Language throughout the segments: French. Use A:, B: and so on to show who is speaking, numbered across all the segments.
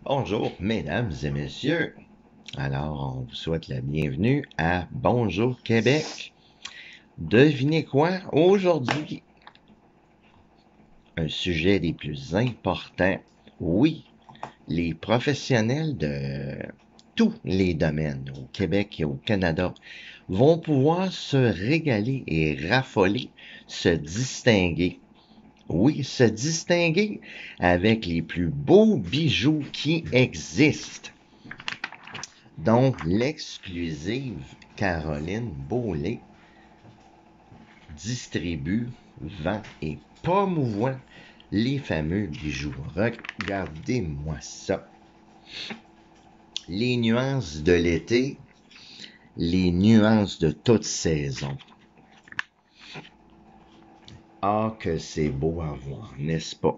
A: Bonjour, mesdames et messieurs. Alors, on vous souhaite la bienvenue à Bonjour Québec. Devinez quoi? Aujourd'hui, un sujet des plus importants. Oui, les professionnels de tous les domaines au Québec et au Canada vont pouvoir se régaler et raffoler, se distinguer. Oui, se distinguer avec les plus beaux bijoux qui existent. Donc, l'exclusive Caroline Beaulé distribue, vend et promouvoit les fameux bijoux. Regardez-moi ça. Les nuances de l'été, les nuances de toute saison. Ah, que c'est beau à voir, n'est-ce pas?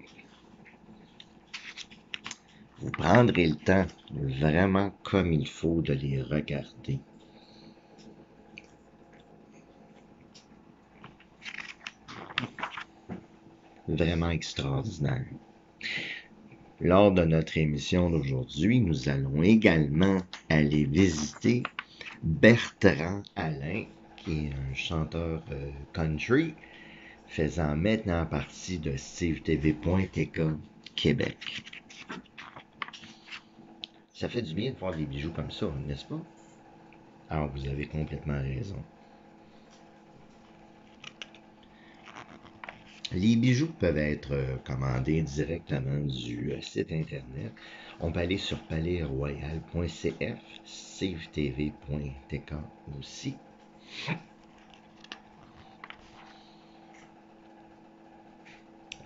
A: Vous prendrez le temps, vraiment comme il faut, de les regarder. Vraiment extraordinaire. Lors de notre émission d'aujourd'hui, nous allons également aller visiter Bertrand Alain, qui est un chanteur country, faisant maintenant partie de SteveTV.tk Québec. Ça fait du bien de voir des bijoux comme ça, n'est-ce pas? Alors, vous avez complètement raison. Les bijoux peuvent être commandés directement du site internet. On peut aller sur palaisroyal.cf, savetv.tk aussi.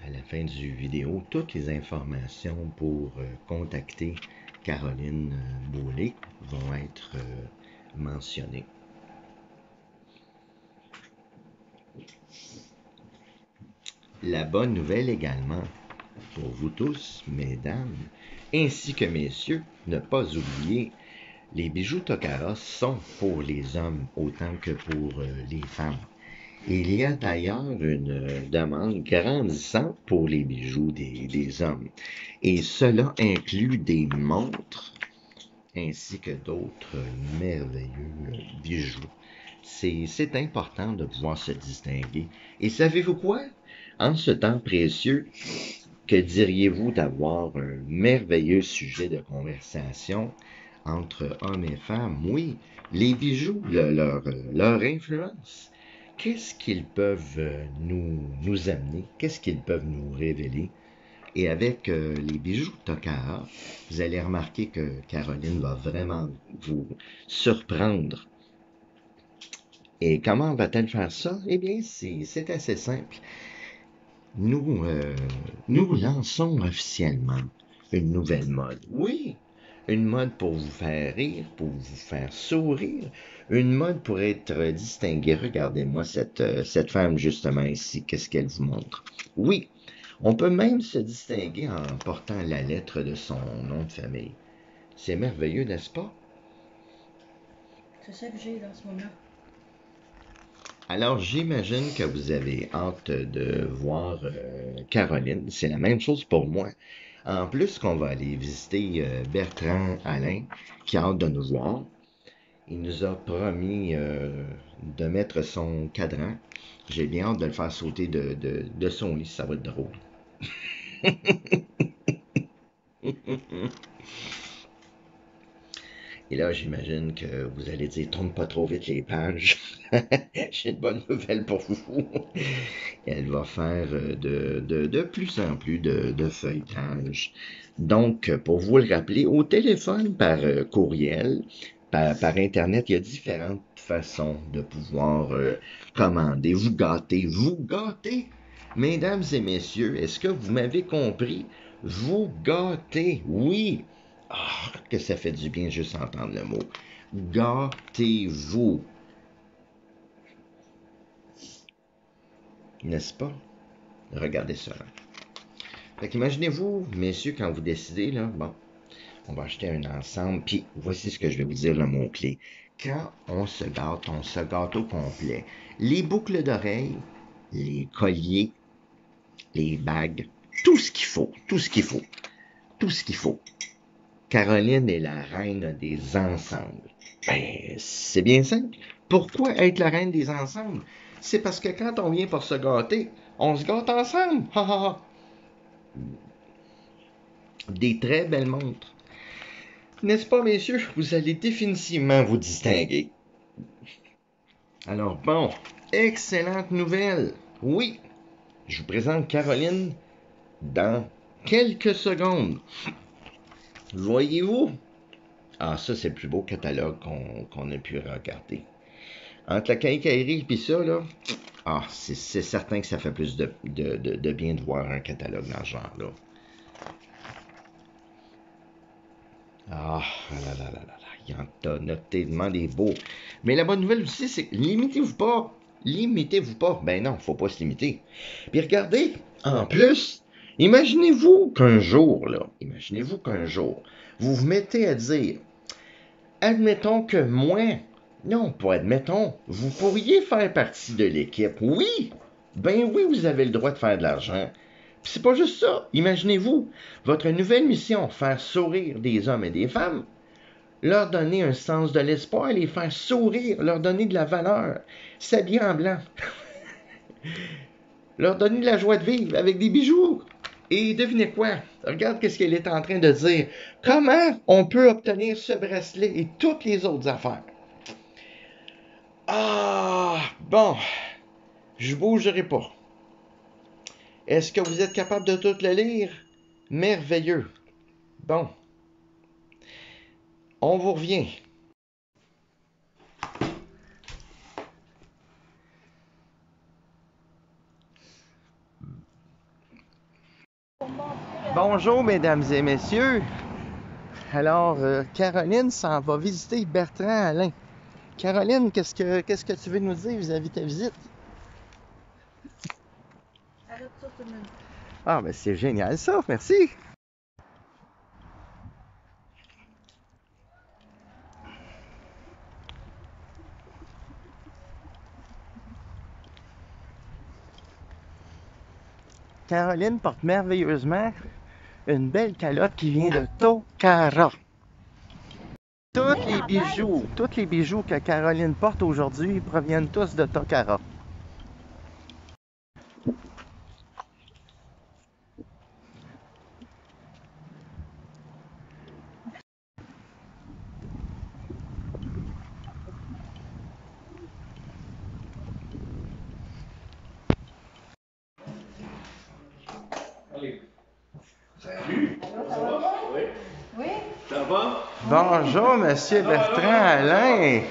A: À la fin du vidéo, toutes les informations pour contacter Caroline Beaulé vont être mentionnées. La bonne nouvelle également, pour vous tous, mesdames, ainsi que messieurs, ne pas oublier, les bijoux Tocara sont pour les hommes autant que pour les femmes. Il y a d'ailleurs une demande grandissante pour les bijoux des hommes, et cela inclut des montres ainsi que d'autres merveilleux bijoux. C'est important de pouvoir se distinguer. Et savez-vous quoi? En ce temps précieux, que diriez-vous d'avoir un merveilleux sujet de conversation entre hommes et femmes? Oui, les bijoux, leur influence. Qu'est-ce qu'ils peuvent nous amener? Qu'est-ce qu'ils peuvent nous révéler? Et avec les bijoux Tokara, vous allez remarquer que Caroline va vraiment vous surprendre. Et comment va-t-elle faire ça? Eh bien, c'est assez simple. Nous lançons officiellement une nouvelle mode. Oui, une mode pour vous faire rire, pour vous faire sourire, une mode pour être distinguée. Regardez-moi cette femme justement ici, qu'est-ce qu'elle vous montre? Oui, on peut même se distinguer en portant la lettre de son nom de famille. C'est merveilleux, n'est-ce pas?
B: C'est ça que j'ai là en ce moment.
A: Alors, j'imagine que vous avez hâte de voir Caroline. C'est la même chose pour moi. En plus qu'on va aller visiter Bertrand Alain, qui a hâte de nous voir. Il nous a promis de mettre son cadran. J'ai bien hâte de le faire sauter de son lit, ça va être drôle. Et là, j'imagine que vous allez dire, tourne pas trop vite les pages. J'ai une bonne nouvelle pour vous. Elle va faire de plus en plus de feuilletage. Donc, pour vous le rappeler, au téléphone, par courriel, par Internet, il y a différentes façons de pouvoir commander. Vous gâtez, vous gâtez. Mesdames et messieurs, est-ce que vous m'avez compris? Vous gâtez, oui. Ah, que ça fait du bien juste entendre le mot. Gâtez-vous. N'est-ce pas? Regardez ça. Là. Fait qu'imaginez-vous, messieurs, quand vous décidez, là, bon, on va acheter un ensemble, puis voici ce que je vais vous dire, le mot-clé. Quand on se gâte au complet. Les boucles d'oreilles, les colliers, les bagues, tout ce qu'il faut, tout ce qu'il faut, tout ce qu'il faut. Caroline est la reine des ensembles. Ben, c'est bien simple. Pourquoi être la reine des ensembles? C'est parce que quand on vient pour se gâter, on se gâte ensemble. Ha, ha, ha. Des très belles montres. N'est-ce pas, messieurs? Vous allez définitivement vous distinguer. Alors bon, excellente nouvelle. Oui, je vous présente Caroline dans quelques secondes. Voyez-vous? Ah, ça, c'est le plus beau catalogue qu'on a pu regarder. Entre la quincaillerie et ça, là, ah, c'est certain que ça fait plus de bien de voir un catalogue dans ce genre-là. Ah, là, là, là, là, il y en a tellement des beaux. Mais la bonne nouvelle aussi, c'est limitez-vous pas. Limitez-vous pas. Ben non, faut pas se limiter. Puis regardez, en plus, imaginez-vous qu'un jour, vous vous mettez à dire, admettons que moi, non, pas admettons, vous pourriez faire partie de l'équipe. Oui, ben oui, vous avez le droit de faire de l'argent. Puis c'est pas juste ça. Imaginez-vous, votre nouvelle mission, faire sourire des hommes et des femmes, leur donner un sens de l'espoir, les faire sourire, leur donner de la valeur, s'habiller en blanc, leur donner de la joie de vivre avec des bijoux. Et devinez quoi? Regarde qu'est-ce qu'elle est en train de dire. Comment on peut obtenir ce bracelet et toutes les autres affaires? Ah, bon, je bougerai pas. Est-ce que vous êtes capable de tout le lire? Merveilleux. Bon, on vous revient. Bonjour, mesdames et messieurs. Alors, Caroline s'en va visiter Bertrand Alain. Caroline, qu'est-ce que tu veux nous dire vis-à-vis de ta visite?
B: Arrête ça tout de même.
A: Ah, ben c'est génial ça, merci. Caroline porte merveilleusement une belle calotte qui vient de Tokara. Tous les bijoux que Caroline porte aujourd'hui proviennent tous de Tokara.
C: Salut!
B: Ça va bien?
C: Oui.
B: Oui?
C: Ça va?
A: Bonjour, monsieur Bertrand Alain.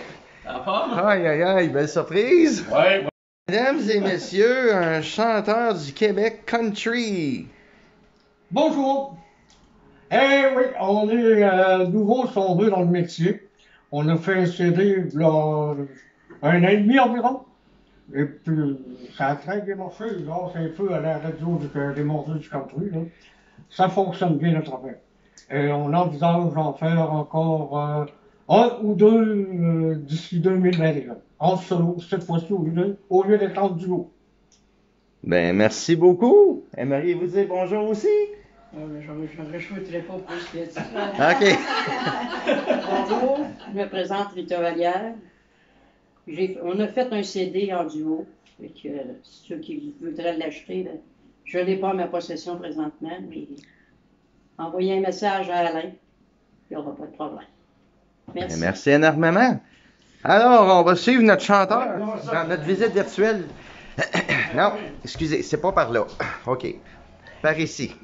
C: Ça va?
A: Aïe, aïe, aïe, belle surprise.
C: Oui.
A: Mesdames et messieurs, un chanteur du Québec country.
D: Bonjour! Eh oui, on est nouveau si on veut dans le métier. On a fait un CD là, un an et demi environ. Et puis ça a très bien marché. Là, c'est un peu à la radio des morceaux du country. Là. Ça fonctionne bien notre affaire. Et on envisage d'en faire encore un ou deux d'ici 2021. En solo, cette fois-ci, au lieu d'être en duo.
A: Ben, merci beaucoup. Aimeriez-vous dire bonjour aussi?
E: Je ne rajouterai pas plus que ça.
A: OK.
E: Bonjour, je me présente Rita Vallière. On a fait un CD en duo. Fait que, ceux qui voudraient l'acheter, ben, je ne l'ai pas en ma possession présentement, mais envoyez un message à Alain, il n'y aura pas de problème. Merci.
A: Merci énormément. Alors, on va suivre notre chanteur dans notre visite virtuelle. Non, excusez, c'est pas par là. OK. Par ici.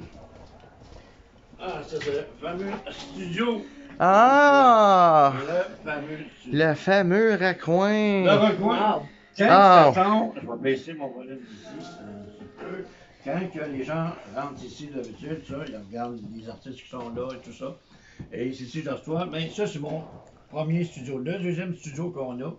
C: Ah, ça c'est le fameux studio.
A: Ah!
C: Le fameux studio.
A: Le fameux raccoin.
C: Le recoin.
E: Wow.
C: Quand
A: Ah.
C: ça tombe, je vais baisser mon volume d'ici un petit peu. Quand que les gens rentrent ici d'habitude, ça, ils regardent les artistes qui sont là et tout ça. Et ici, je reçois. Mais ça, c'est mon premier studio. Le deuxième studio qu'on a,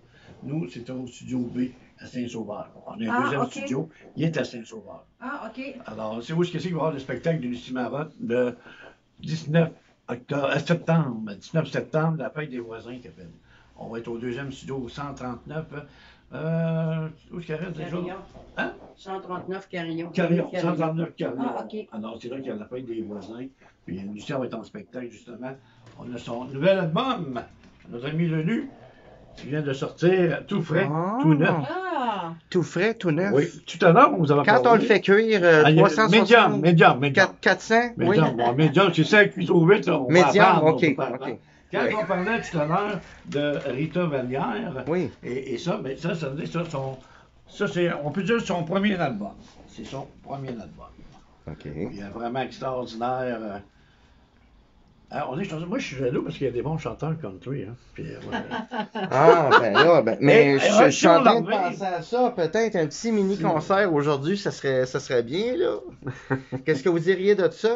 C: nous, c'est au studio B à Saint-Sauveur. On a un deuxième
B: OK.
C: studio, il est à Saint-Sauveur.
B: Ah, OK.
C: Alors, c'est où est-ce qu'il va y avoir le spectacle de Lucie Marotte le 19 septembre, 19 septembre, la fête des voisins qui appelle. On va être au deuxième studio au 139. Où est-ce qu'il reste déjà?
E: Carillon.
C: Hein?
E: 139 Carillon.
C: Carillon, 139 Carillon.
B: Ah, OK.
C: Alors, c'est là qu'il y a la fête des voisins. Puis Lucie va être en spectacle, justement. On a son nouvel album, notre ami Lenu, qui vient de sortir tout frais, tout neuf.
B: Ah!
A: Tout frais, tout neuf.
C: Oui, tout à l'heure, on vous avait
A: Quand
C: parlé.
A: on le fait cuire,
C: Ah, il y a-
A: 360,
C: médium.
A: 400, oui.
C: Médium, c'est ça, cuit trop vite, là, on va
A: Médium,
C: apprendre,
A: ok,
C: on peut pas apprendre.
A: ok.
C: Quand
A: Ouais.
C: on parlait tout à l'heure de Rita Vallière,
A: Oui.
C: et ça, ben, ça veut dire ça, c'est, on peut dire son premier album. C'est son premier album.
A: OK.
C: Il est vraiment extraordinaire. On est chanceux. Moi, je suis jaloux parce qu'il y a des bons chanteurs country. Hein. Puis, ouais.
A: Ah, ben là, mais
C: Et
A: je suis en train de
C: Rocky
A: penser à ça. Peut-être un petit mini-concert aujourd'hui, ça serait bien, là. Qu'est-ce que vous diriez de ça?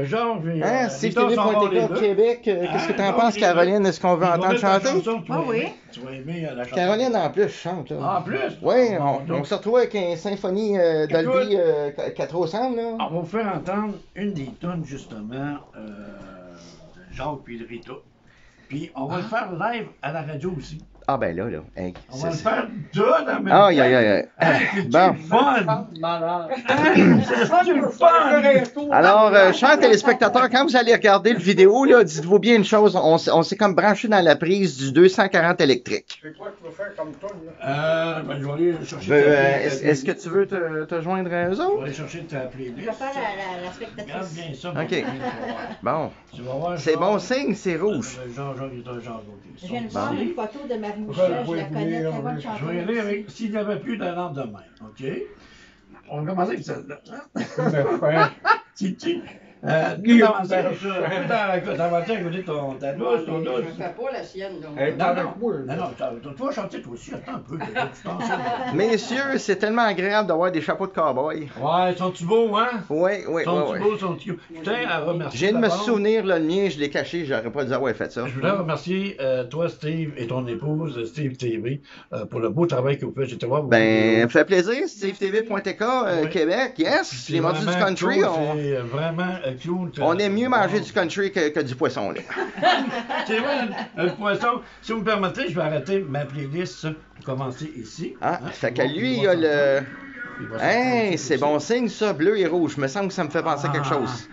C: Georges et
A: Hein,
C: Rita s'en vont les
A: CFTV.tk
C: deux.
A: Québec, qu'est-ce que t'en
C: Georges
A: penses,
C: et
A: Caroline? Est-ce qu'on veut
C: Ils vont
A: entendre
C: mettre la
A: chanter?
C: chanson que tu vas
B: Ah oui.
C: aimer. Tu vas aimer la chanson.
A: Caroline, en plus, chante, là.
C: En plus?
A: Oui,
C: Bon,
A: on
C: donc,
A: se retrouve avec une symphonie Dolby 400, là.
C: on va vous faire entendre une des tunes, justement, Jacques puis Rita. Puis on va le faire live à la radio aussi.
A: Ah, ben là. Hey,
C: On va le faire deux dans la même
A: Aïe,
C: temps.
A: aïe, aïe.
C: C'est
A: Bon.
C: du fun!
D: Malade.
C: C'est du fun!
A: Alors, chers téléspectateurs, quand vous allez regarder le vidéo, là, dites-vous bien une chose, on s'est comme branché dans la prise du 240 électrique.
D: C'est quoi que tu veux faire comme toi, là?
C: Ben, je vais aller chercher
A: Est-ce que tu veux te joindre à eux
C: Je vais
A: autres?
C: aller chercher ta
B: Je vais
C: playlist.
B: faire la
C: Regarde
B: spectatrice.
C: bien ça.
A: Ok.
C: mon ami, tu vas voir.
A: Bon,
C: Tu vas voir,
A: c'est
C: Jean.
A: bon signe, c'est rouge.
C: Jean, ok.
B: Je viens de
C: Son
B: voir
C: ici.
B: une photo de Marie
D: Ouais,
B: Michel, je
D: ouais,
B: la connais,
D: ouais,
B: très bonne
D: ouais.
B: chanteuse.
C: Je vais y aller avec s'il n'y avait plus de lendemain, OK? On va commencer avec celle-là.
D: Le frère.
C: Titi. Tout
D: Guillaume
C: avancé comme ça.
D: Bernard.
C: Tout avancé à côté de ta douce, ton douce.
E: Je fais pas la sienne, donc.
D: Elle est
C: Non,
D: avec
C: non,
D: moi.
C: non, tu vas chanter toi aussi, attends un peu. Tu t'en sors.
A: Messieurs, c'est tellement agréable d'avoir des chapeaux de cow-boy.
C: Ouais, sont-tu beaux, hein?
A: Oui.
C: Sont-tu beaux, sont-tu... Je tiens à remercier.
A: Je viens de me
C: d'abord-
A: souvenir, là, le mien, je l'ai caché, j'aurais pas dû avoir fait ça.
C: Je voudrais remercier toi, Steve, et ton épouse, Steve TV, pour le beau travail que vous faites. J'étais voir vos
A: Ben,
C: vidéos.
A: ça fait plaisir, SteveTV.tk,
C: Oui.
A: Québec, yes,
C: C'est
A: les mordus du
C: vraiment
A: country,
C: cool,
A: on...
C: C'est vraiment cool.
A: On aime mieux manger du country que du poisson, là.
C: C'est vrai, le poisson. Si vous me permettez, je vais arrêter ma playlist pour commencer ici.
A: Ah,
C: Hein,
A: fait
C: il
A: que
C: va-
A: lui,
C: il
A: il
C: va
A: a le...
C: s'entendre. Il va
A: Hey,
C: s'entendre
A: c'est
C: aussi.
A: bon signe, ça, bleu et rouge. Me semble que ça me fait penser à quelque chose.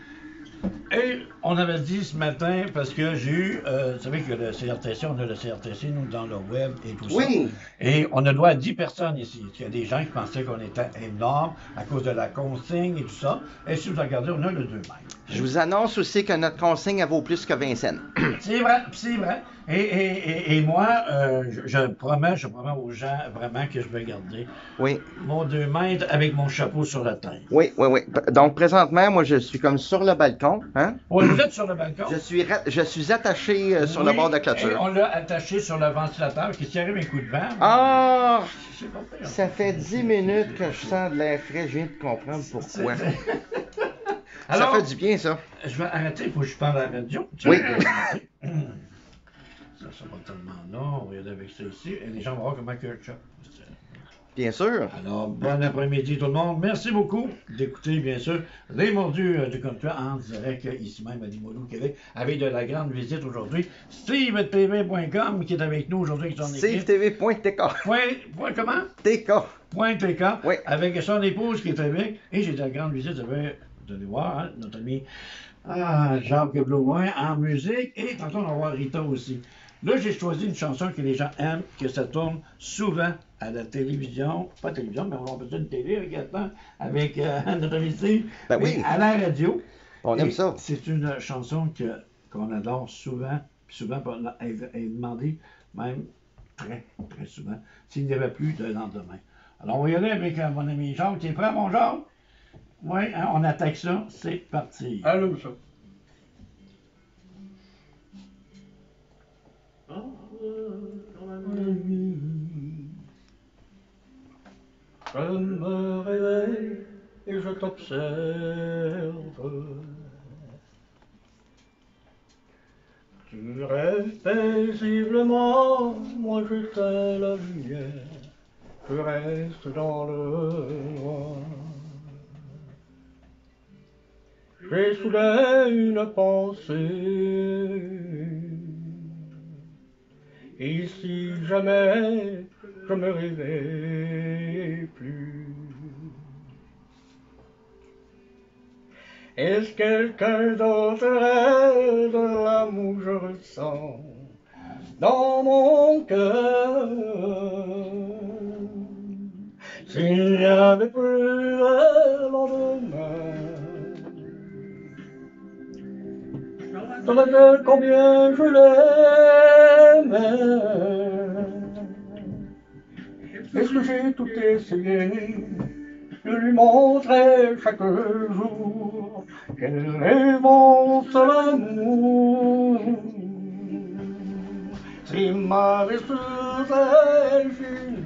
C: Et on avait dit ce matin, parce que j'ai eu, vous savez que le CRTC, on a le CRTC, nous, dans le web et tout ça.
A: Oui.
C: Et on a droit à 10 personnes ici. Il y a des gens qui pensaient qu'on était énorme à cause de la consigne et tout ça. Et si vous regardez, on a le 2 mètres.
A: Je vous annonce aussi que notre consigne, elle vaut plus que 20 cents.
C: C'est vrai, c'est vrai. Et moi, je promets aux gens vraiment que je vais garder
A: Oui,
C: mon 2 mètres avec mon chapeau sur la tête.
A: oui. Donc, présentement, moi, je suis comme sur le balcon, hein.
C: Oui, vous êtes sur le balcon?
A: Je suis attaché sur le
C: Oui,
A: bord de
C: et
A: clôture.
C: on l'a attaché sur le ventilateur, qui s'y arrive un coup de vent.
A: Ah!
C: C'est pas pire.
A: Ça fait 10 minutes que je sens de l'air frais, je viens de comprendre pourquoi.
C: Alors,
A: Ça fait du bien, ça.
C: je vais arrêter, il faut que je parle à la radio.
A: Oui.
C: Ça va tellement long, on va y aller avec ça ici. Et les gens vont voir comment que je chante.
A: Bien sûr.
C: Alors, bon après-midi tout le monde. Merci beaucoup d'écouter, bien sûr, les mordus du country en direct ici même à Limoilou, Québec, avec de la grande visite aujourd'hui. SteveTV.com qui est avec nous aujourd'hui avec son équipe.
A: CFTV.tk.
C: Point comment?
A: TK.
C: Point TK,
A: Oui.
C: avec son épouse qui est avec. Et j'ai de la grande visite avec, vous allez voir, hein, notre ami Jacques Blouin en musique. Et tantôt, on va voir Rita aussi. Là, j'ai choisi une chanson que les gens aiment, que ça tourne souvent à la télévision. Pas télévision, mais on peut dire une télé avec notre ami Steve.
A: Ben oui.
C: Et à la radio.
A: On aime
C: Et
A: ça.
C: C'est une chanson qu'on adore souvent. Puis souvent, elle est demandée même très, très souvent, s'il n'y avait plus de lendemain. Alors, on va y aller avec mon ami Jacques. Tu es prêt, mon Jacques? Oui, hein, on attaque ça. C'est parti.
D: Allô, ça. Je me réveille et je t'observe. Tu rêves paisiblement, moi j'éteins la lumière. Je reste dans le noir. J'ai soudain une pensée. Et si jamais je me réveille plus, est-ce quelqu'un d'autre de la l'amour que je ressens dans mon cœur. S'il n'y avait plus le lendemain, je saurais combien je l'aimais. Est-ce que j'ai tout essayé de lui montrer chaque jour qu'elle est mon seul amour? Si ma vie serait finie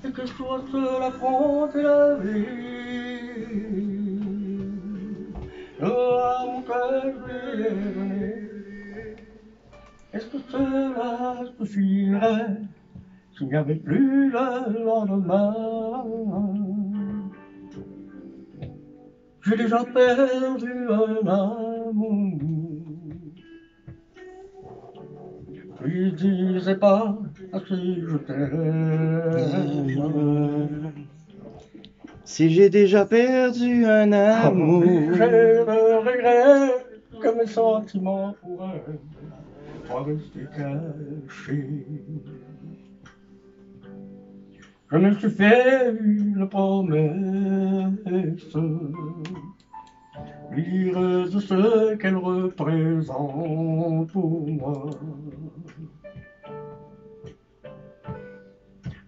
D: et que je sois seul à affronter la vie, l'amour que je lui ai donné, est-ce que cela suffirait s'il n'y avait plus le lendemain? J'ai déjà perdu un amour. Lui disais pas assez je t'aime.
A: Si j'ai déjà perdu un amour.
D: J'ai le regret que mes sentiments pour elle soient restés cachés. Je me suis fait une promesse, dire de ce qu'elle représente pour moi.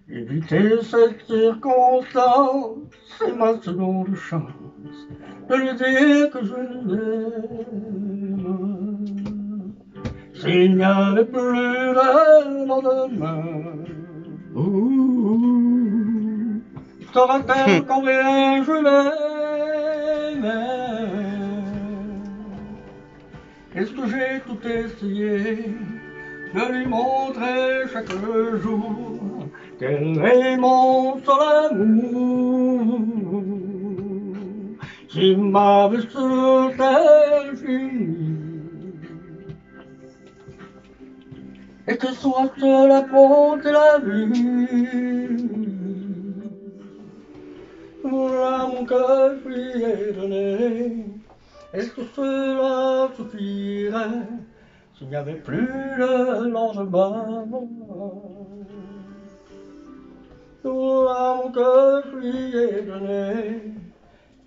D: Éviter cette circonstance, c'est ma seconde chance de lui dire que je l'aime. S'il n'y avait plus le lendemain, saurais-elle combien je l'aimais? Est-ce que j'ai tout essayé de lui montrer chaque jour qu'elle est mon seul amour? Si ma vie sur terre finie et que soit seul à affronter la vie, l'amour que je lui ai donné, est-ce que cela suffirait s'il n'y avait plus le lendemain? L'amour que je lui ai donné,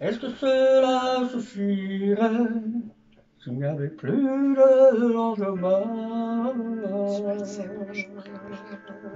D: est-ce que cela suffirait s'il n'y avait plus le lendemain?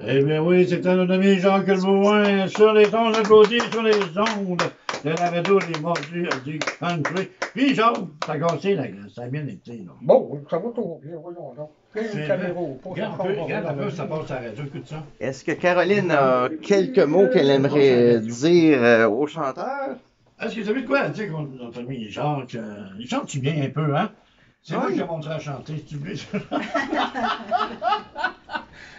C: Eh bien oui, c'était notre ami Jean-Claude Bouin sur les ondes applaudis, sur les ondes de la radio des Mordus du Country. Puis Jean, t'as cassé, là, ça a bien été, là.
D: Bon, ça va trop bien, voyons donc.
C: C'est
D: caméra,
C: vrai.
D: pas
C: Regarde un peu, ça passe à la radio, écoute ça.
A: Est-ce que Caroline a quelques mots qu'elle aimerait dire au chanteur?
C: Est-ce que tu as vu de quoi? Tu sais, notre ami Jacques, il chante-tu bien un peu, hein? C'est moi qui ai montré à chanter, si tu veux.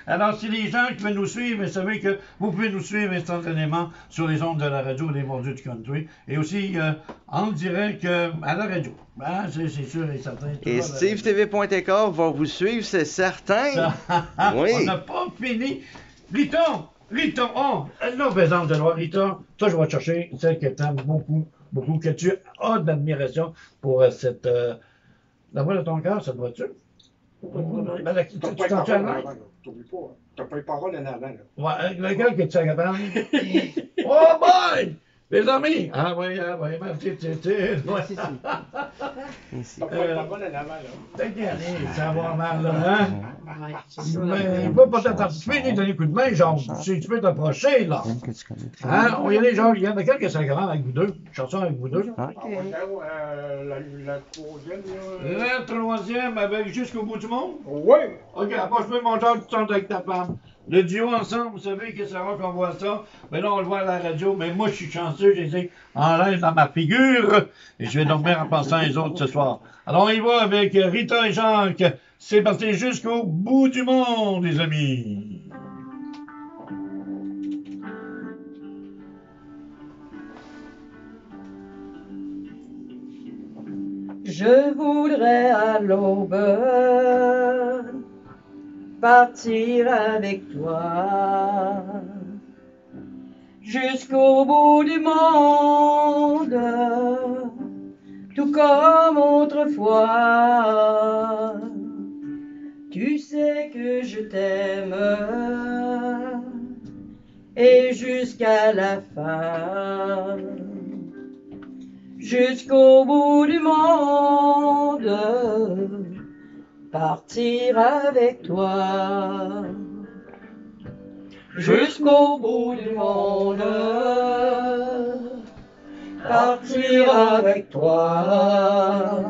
C: Alors, si les gens qui veulent nous suivre, vous savez que vous pouvez nous suivre instantanément sur les ondes de la radio des Mordus du Country et aussi en direct à la radio. Hein, c'est sûr et certain.
A: Et SteveTV.tk va vous suivre, c'est certain. Oui.
C: On n'a pas fini. Rita, oh, elle nous présente de noir, Rita. Toi, je vais te chercher celle que tu aimes beaucoup, beaucoup, que tu as d'admiration pour cette. La voix de ton cœur, ça te va-tu? Tu t'en tiens là?
D: T'oublies pas, t'as pas les paroles en avant, là.
C: Ouais, lequel que tu es capable? Oh boy! Les amis! Ah oui, merci,
A: Ici.
D: T'as pas les paroles en avant, là.
C: T'inquiète, ça va mal, là, hein?
B: Ouais, c'est ça.
C: Mais il faut pas t'anticiper ni donner coup de main, genre, si tu peux t'approcher, là. Hein? On y allait, genre, il y en a quelques sacrements avec vous deux, chanson avec vous deux.
D: La troisième, là.
C: La troisième avec Jusqu'au bout du monde?
D: Oui!
C: Ok, approche-moi mon genre, tu chantes avec ta femme. Le duo ensemble, vous savez que c'est rare qu'on voit ça. Mais là, on le voit à la radio. Mais moi, je suis chanceux, je les ai en live dans ma figure. Et je vais dormir en pensant les autres ce soir. Alors, on y va avec Rita et Jacques. C'est parti jusqu'au bout du monde, les amis.
E: Je voudrais à l'aube partir avec toi jusqu'au bout du monde, tout comme autrefois. Tu sais que je t'aime, et jusqu'à la fin, jusqu'au bout du monde, partir avec toi. Jusqu'au bout du monde, partir avec toi.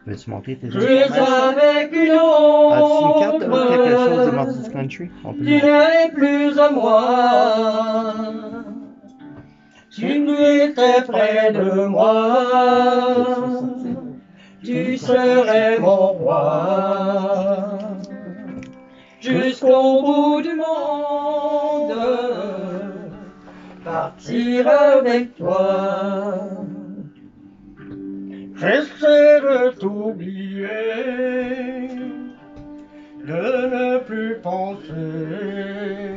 F: Veux-tu montrer tes
E: Tu es avec une autre.
F: As-tu une carte ou quelque chose de Mordis Country? On peut
E: Tu
F: le montrer.
E: n'es plus à moi. Tu étais près de moi. Tu serais mon roi. Jusqu'au bout du monde, partir avec toi.
D: J'essaie de t'oublier, de ne plus penser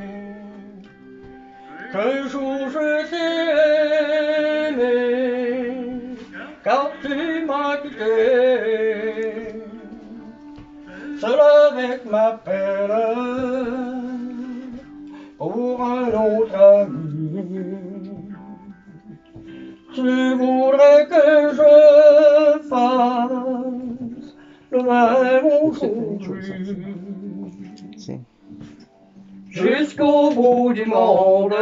D: qu'un jour je t'ai aimé, quand tu m'as quitté, seul avec ma peine, pour un autre ami. Tu voudrais que je fasse le même aujourd'hui.
F: Tiens.
E: Jusqu'au bout du monde,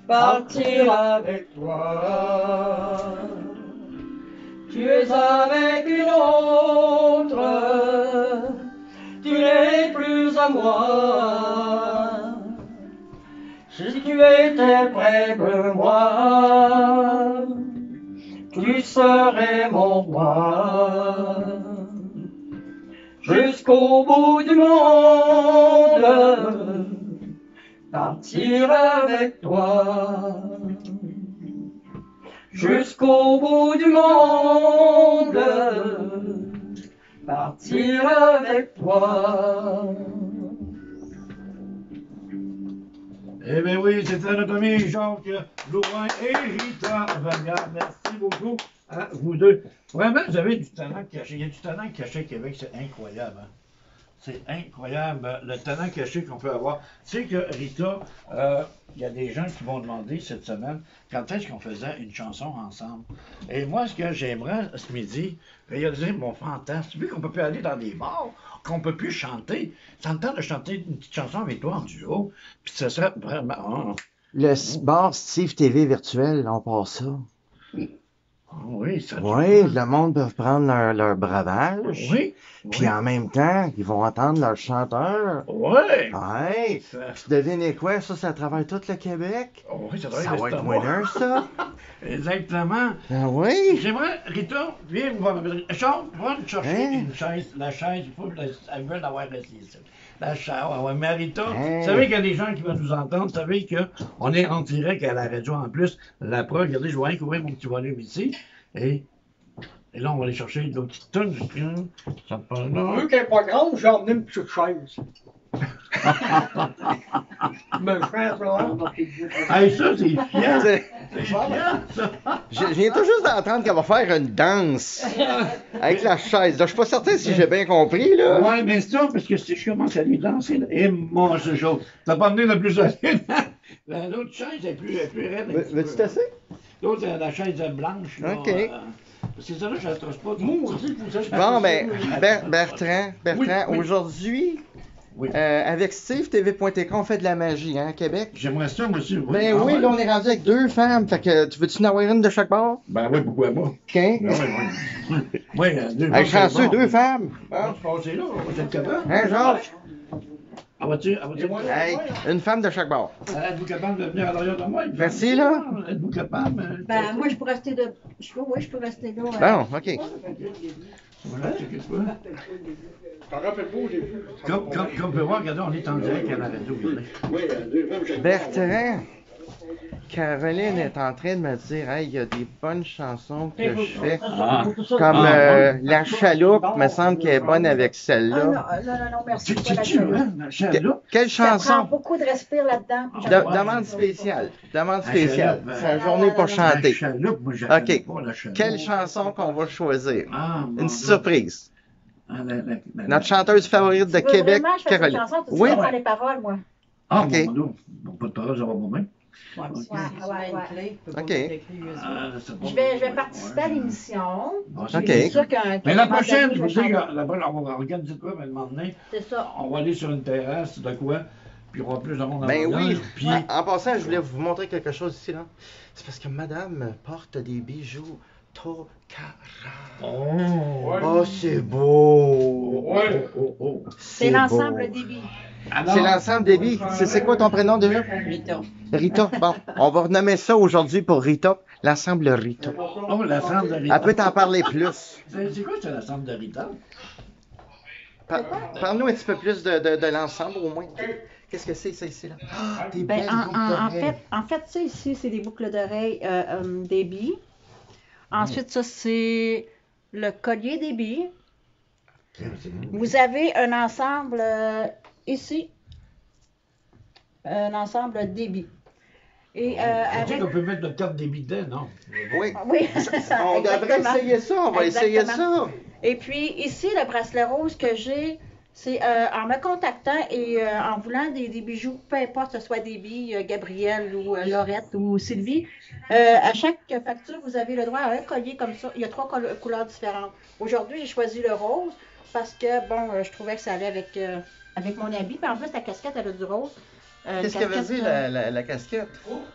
E: partir avec toi. Tu es avec une autre, tu n'es plus à moi. Si tu étais près de moi, tu serais mon roi. Jusqu'au bout du monde, partir avec toi. Jusqu'au bout du monde, partir avec toi.
C: Eh bien oui, c'était notre ami Jacques Louvain et Rita Vallière. Merci beaucoup à vous deux. Vraiment, vous avez du talent caché. Il y a du talent caché au Québec, c'est incroyable. Hein? C'est incroyable le talent caché qu'on peut avoir. Tu sais que Rita, il y a des gens qui m'ont demandé cette semaine quand est-ce qu'on faisait une chanson ensemble. Et moi, ce que j'aimerais ce midi, réaliser mon fantasme, vu qu'on ne peut plus aller dans des bars, qu'on ne peut plus chanter, ça me tente de chanter une petite chanson avec toi en duo, puis ce serait vraiment...
F: Le bar Steve TV virtuel, on passe ça.
C: oui, ça...
F: Oui, le monde peut prendre leur breuvage.
C: Oui.
F: Puis en même temps, ils vont entendre leur chanteur.
C: Oui.
F: Ouais. Tu devinez quoi? Ça travaille tout le Québec.
C: Oui, ça
F: Ça va être winner, ça.
C: Exactement.
F: Ah oui?
C: J'aimerais, Rita, viens me voir. Charles, va nous chercher
F: Hein?
C: une chaise. La chaise, il faut elle veut l'avoir assise ici. La chaise, ouais, mais Rita,
F: Hein?
C: vous savez qu'il y a des gens qui vont nous entendre. Vous savez qu'on est en direct à la radio en plus. La preuve, regardez, je vais ouvrir mon petit volume ici. Et là, on va aller chercher d'autres petites tonnes. Ça me parle là.
D: Vu qu'elle n'est pas grande, j'ai emmené une petite chaise. Mais frère, ça,
C: Hey, ça, c'est fiant.
F: C'est-
C: C'est fiant, ça.
F: Je viens tout juste d'entendre qu'elle va faire une danse avec la chaise. Là, je suis pas certain si j'ai bien compris, là.
C: Ouais, mais c'est ça, parce que si je commence à lui danser, là, et moi, ce jour, t'as pas amené le plus solide. L'autre chaise est plus raide. un petit
F: Veux-tu
C: peu.
F: tester?
C: L'autre, la chaise est blanche. Là,
F: OK.
C: c'est ça, là, je la trosse pas.
F: Bon, ben, Bertrand,
C: Oui.
F: aujourd'hui,
C: Oui.
F: avec Steve TV.tk, on fait de la magie, hein, à Québec.
C: J'aimerais ça, monsieur.
F: Ben oui,
C: ouais.
F: là, on est rendu avec 2 femmes. Fait que, tu veux-tu en avoir une de chaque bord?
C: Ben oui, pourquoi pas?
F: OK.
C: Ben oui. Oui, deux.
F: Hey, chanceux, 2 femmes.
C: Bon, je pense que c'est là, on va être capable.
F: Hein, Georges?
C: Ah, vas-tu?
F: Hey, une femme de chaque bord.
C: Êtes-vous capable de venir à l'arrière de moi?
F: Merci, là.
C: Êtes-vous capable?
B: Ben, moi, je peux rester là. Oui, je peux rester là.
F: Bon, OK.
C: Voilà, c'est quelque chose.
D: t'en rappelles pas au début.
C: Comme vous pouvez voir, regardez, on est en direct à la radio.
F: Bertrand, Caroline est en train de me dire, hey, il y a des bonnes chansons que je fais.
C: Ah.
F: Comme La Chaloupe, me semble qu'elle est bonne avec
B: Ah
F: celle-là.
B: non, merci. Pas la
C: Tu
B: chaloupe.
C: hein, la chaloupe?
F: Quelle
B: Ça prend
F: chanson?
B: beaucoup de respire là-dedans.
F: Demande spéciale. Demande
C: La
F: spéciale.
C: chaloupe,
F: C'est la journée pour
C: La
F: chanter.
C: chaloupe, moi, je
F: Ok.
C: connais pas la chaloupe.
F: Quelle chanson qu'on va choisir?
C: Ah, mon
F: Une
C: Dieu.
F: surprise.
C: Ah,
F: Notre chanteuse favorite de
B: Tu veux
F: Québec,
B: vraiment que je fasse une
F: Caroline.
B: chanson? Tu
F: Oui.
B: sais pas les paroles, moi.
C: Ah,
F: Ok.
C: mon Dieu. Bon, pas de parole, ça va pour moi.
E: Ouais, mais si
B: Ouais,
E: tu mets
B: ouais.
E: une clé, tu peux pas
F: Ok.
E: mettre la clé USB.
C: Ah, c'est pas-
B: Je vais
C: ouais,
B: participer à
C: ouais.
B: l'émission.
C: Bon,
F: Ok.
B: C'est sûr qu'un.
C: Mais la
B: qu'un moment
C: prochaine,
B: donné,
C: je vous
B: vais
C: dis,
B: chanter.
C: on va organiser de quoi, mais demander,
B: C'est ça.
C: on va aller sur une terrasse, de quoi, puis on va plus de monde à
F: Ben
C: l'ambiance,
F: oui.
C: puis...
F: En passant, je voulais vous montrer quelque chose ici, là. C'est parce que madame porte des bijoux Tokara.
C: Oh!
F: Oh, c'est beau!
B: C'est l'ensemble des billes.
C: Alors,
F: C'est l'ensemble des billes. C'est quoi ton prénom déjà?
E: Rita.
F: Rita. Bon, on va renommer ça aujourd'hui pour Rita. L'ensemble Rita.
C: oh, la cendre de Rita.
F: Elle peut t'en parler plus.
C: C'est quoi, c'est la cendre de Rita?
F: Parle-nous un petit peu plus de l'ensemble, au moins. Qu'est-ce que c'est, ça, ici, là? Ah, des
B: Ben,
F: belles
B: en
F: boucles
B: fait, ça ici, c'est des boucles d'oreilles des billes. Ensuite, ça, c'est le collier des billes. Vous avez un ensemble ici, un ensemble des billes. Et
C: Tu sais
B: avec.
C: qu'on peut mettre notre carte débit dedans, non?
F: Oui.
B: Oui,
F: On devrait
B: exactement.
F: essayer ça. On va essayer ça.
B: Exactement. Et puis ici, le bracelet rose que j'ai, c'est en me contactant et en voulant des bijoux, peu importe que ce soit des billes, Gabrielle ou Laurette ou Sylvie, à chaque facture, vous avez le droit à un collier comme ça. Il y a 3 couleurs différentes. Aujourd'hui, j'ai choisi le rose parce que, bon, je trouvais que ça allait avec mon habit. Puis en plus, la casquette, elle a du rose.
F: Qu'est-ce que veut dire la casquette?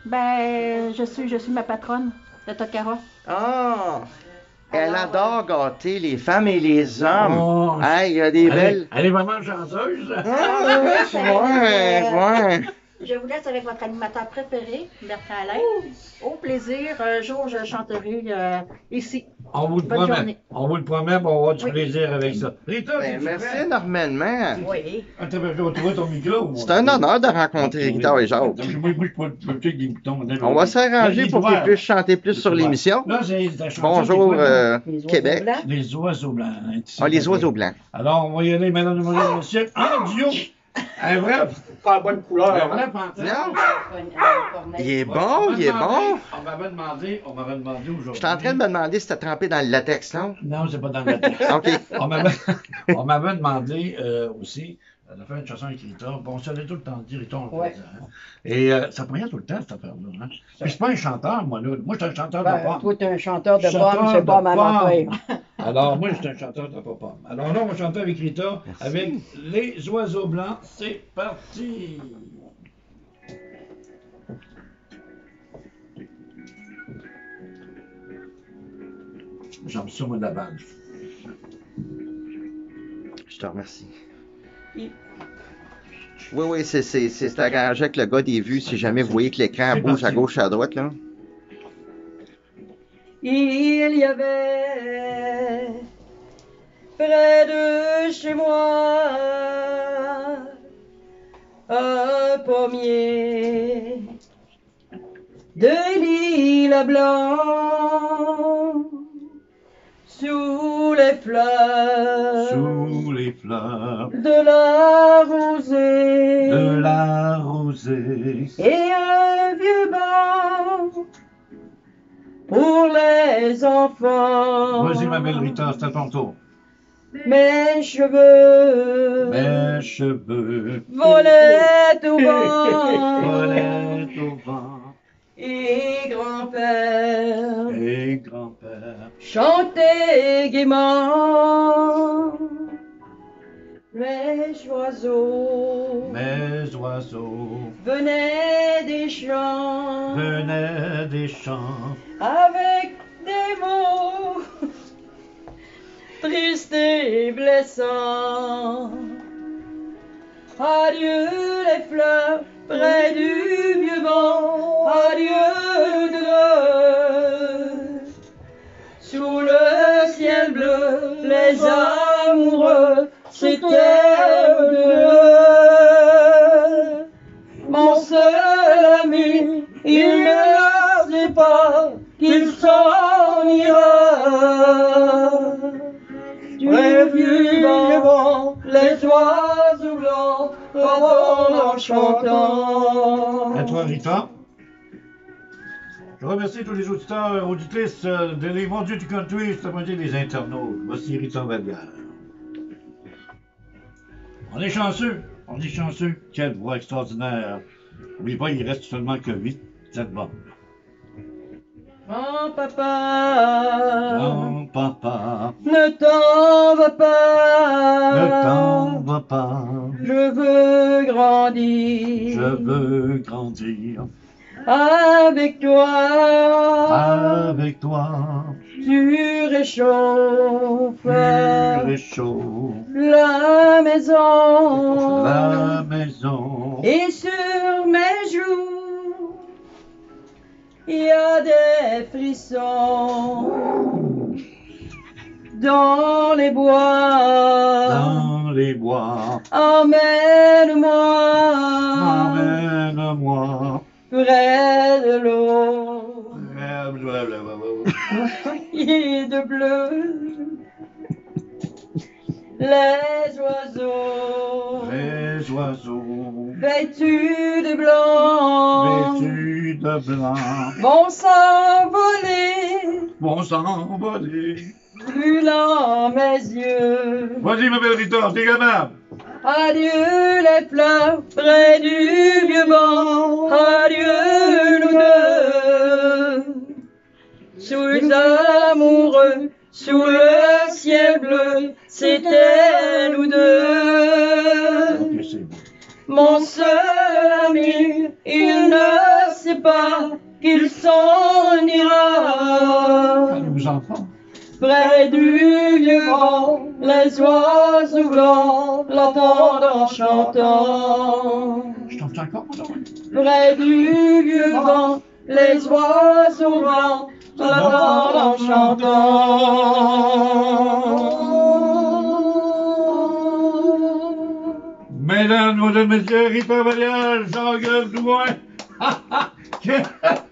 B: Ben, je suis ma patronne de Tokara.
F: Ah! Elle adore gâter les femmes et les hommes.
C: Oh,
F: Hey, il y a des belles.
C: Elle est vraiment chanceuse.
F: Ah, ouais.
B: Je vous laisse avec votre animateur préféré, Bertrand Alain. Au plaisir, un jour je chanterai ici.
C: On vous le
B: Bonne
C: promet.
B: journée.
C: On vous le promet, on va avoir du
B: Oui.
C: plaisir avec ça. Rita,
F: Ben,
C: t'es-tu
F: merci
C: prête?
F: énormément.
B: Oui.
C: Attends, je vais trouver ton micro.
F: C'est un honneur de rencontrer Rita et Jacques.
C: Moi, je peux peut-être des boutons.
F: On va s'arranger pour qu'ils puissent chanter plus sur l'émission.
C: Là, c'est la chanson.
F: Bonjour,
C: c'est quoi, là?
B: Les oiseaux
F: Québec.
B: blancs.
C: Les oiseaux blancs. hein,
F: Ah, les oiseaux blancs.
C: Alors, on va y aller, mesdames et messieurs, en duo. Un vrai,
D: Pas la bonne couleur.
C: un
D: hein.
C: vrai pantalon.
F: Non, il est bon, il est bon.
C: On m'avait demandé aujourd'hui.
F: Je suis en train de me demander si t'as trempé dans le latex, non?
C: Non, c'est pas dans la tête.
F: OK.
C: On m'avait demandé aussi de faire une chanson avec Rita. Bon, ça allait tout le temps dire, Rita, on le
E: Ouais.
C: faisait, hein. Et ça prenait tout le temps, cette affaire-là. Hein. Puis je suis pas un chanteur, moi, là. Moi, je suis un chanteur de
E: Ben,
C: pop.
E: toi, t'es un chanteur de
C: Chanteur
E: bombe, c'est
C: de
E: pas ma
C: pomme.
E: affaire.
C: Alors, moi, je suis un chanteur de pop. Alors là, on va chanter avec Rita, avec Les Oiseaux Blancs. C'est parti! J'aime ça, moi, de la bande.
F: Je te remercie.
E: Oui.
F: Oui, c'est arrangé avec le gars des vues, si jamais vous voyez que l'écran
C: C'est
F: bouge à
C: parti.
F: gauche, à droite, là.
E: Il y avait près de chez moi un pommier de lilas blancs sous les fleurs
C: Sous les fleurs
E: de la rosée
C: de la rosée.
E: et un vieux banc pour les enfants.
C: Vas-y, ma belle Rita, c'est à ton tour.
E: Mes cheveux
C: Mes cheveux
E: volaient au vent
C: volaient au vent
E: et grand-père
C: et grand-père
E: chantait gaiement. Les oiseaux
C: mes oiseaux
E: venaient des champs
C: venaient des champs
E: avec des mots tristes et blessants. Adieu les fleurs près du vieux vent, adieu nous deux. Sous le ciel bleu, les amoureux s'étaient deux. Mon seul ami, il
C: Rita. Je remercie tous les auditeurs et auditrices de Les Mon Dieu du Country, c'est-à-dire les internautes. Voici Rita Vallière. On est chanceux. On est chanceux. Quelle voix extraordinaire. N'oubliez pas, il reste seulement que 8 albums.
E: Mon papa,
C: Non, papa,
E: ne t'en va pas.
C: ne t'en va pas.
E: Je veux grandir.
C: Je veux grandir
E: Avec toi.
C: avec toi.
E: Tu réchauffes
C: Tu réchauffes
E: la maison.
C: la maison.
E: Et sur mes joues, il y a des frissons. Dans les bois,
C: Dans les bois,
E: emmène-moi
C: emmène-moi.
E: près de l'eau. Et de bleu, les oiseaux,
C: Les oiseaux,
E: vêtus de blanc,
C: vêtus de blanc,
E: vont s'envoler,
C: vont s'envoler.
E: brûlant mes yeux.
C: Vas-y, ma belle Rita, t'es capable.
E: Adieu les fleurs près du vieux banc, adieu nous deux. Sous les amoureux, sous le ciel bleu, c'était nous deux.
C: Ok, c'est bon.
E: Mon seul ami, il ne sait pas qu'il s'en ira.
C: Allez-vous enfants.
E: Près du vieux vent, les oiseaux blancs l'entendent en chantant.
C: Je t'entends encore, mon homme.
E: Près du vieux vent, les oiseaux blancs l'entendent en chantant.
C: Mesdames, mesdemoiselles, messieurs, Rita Vallière, Jean-Gueule Douin.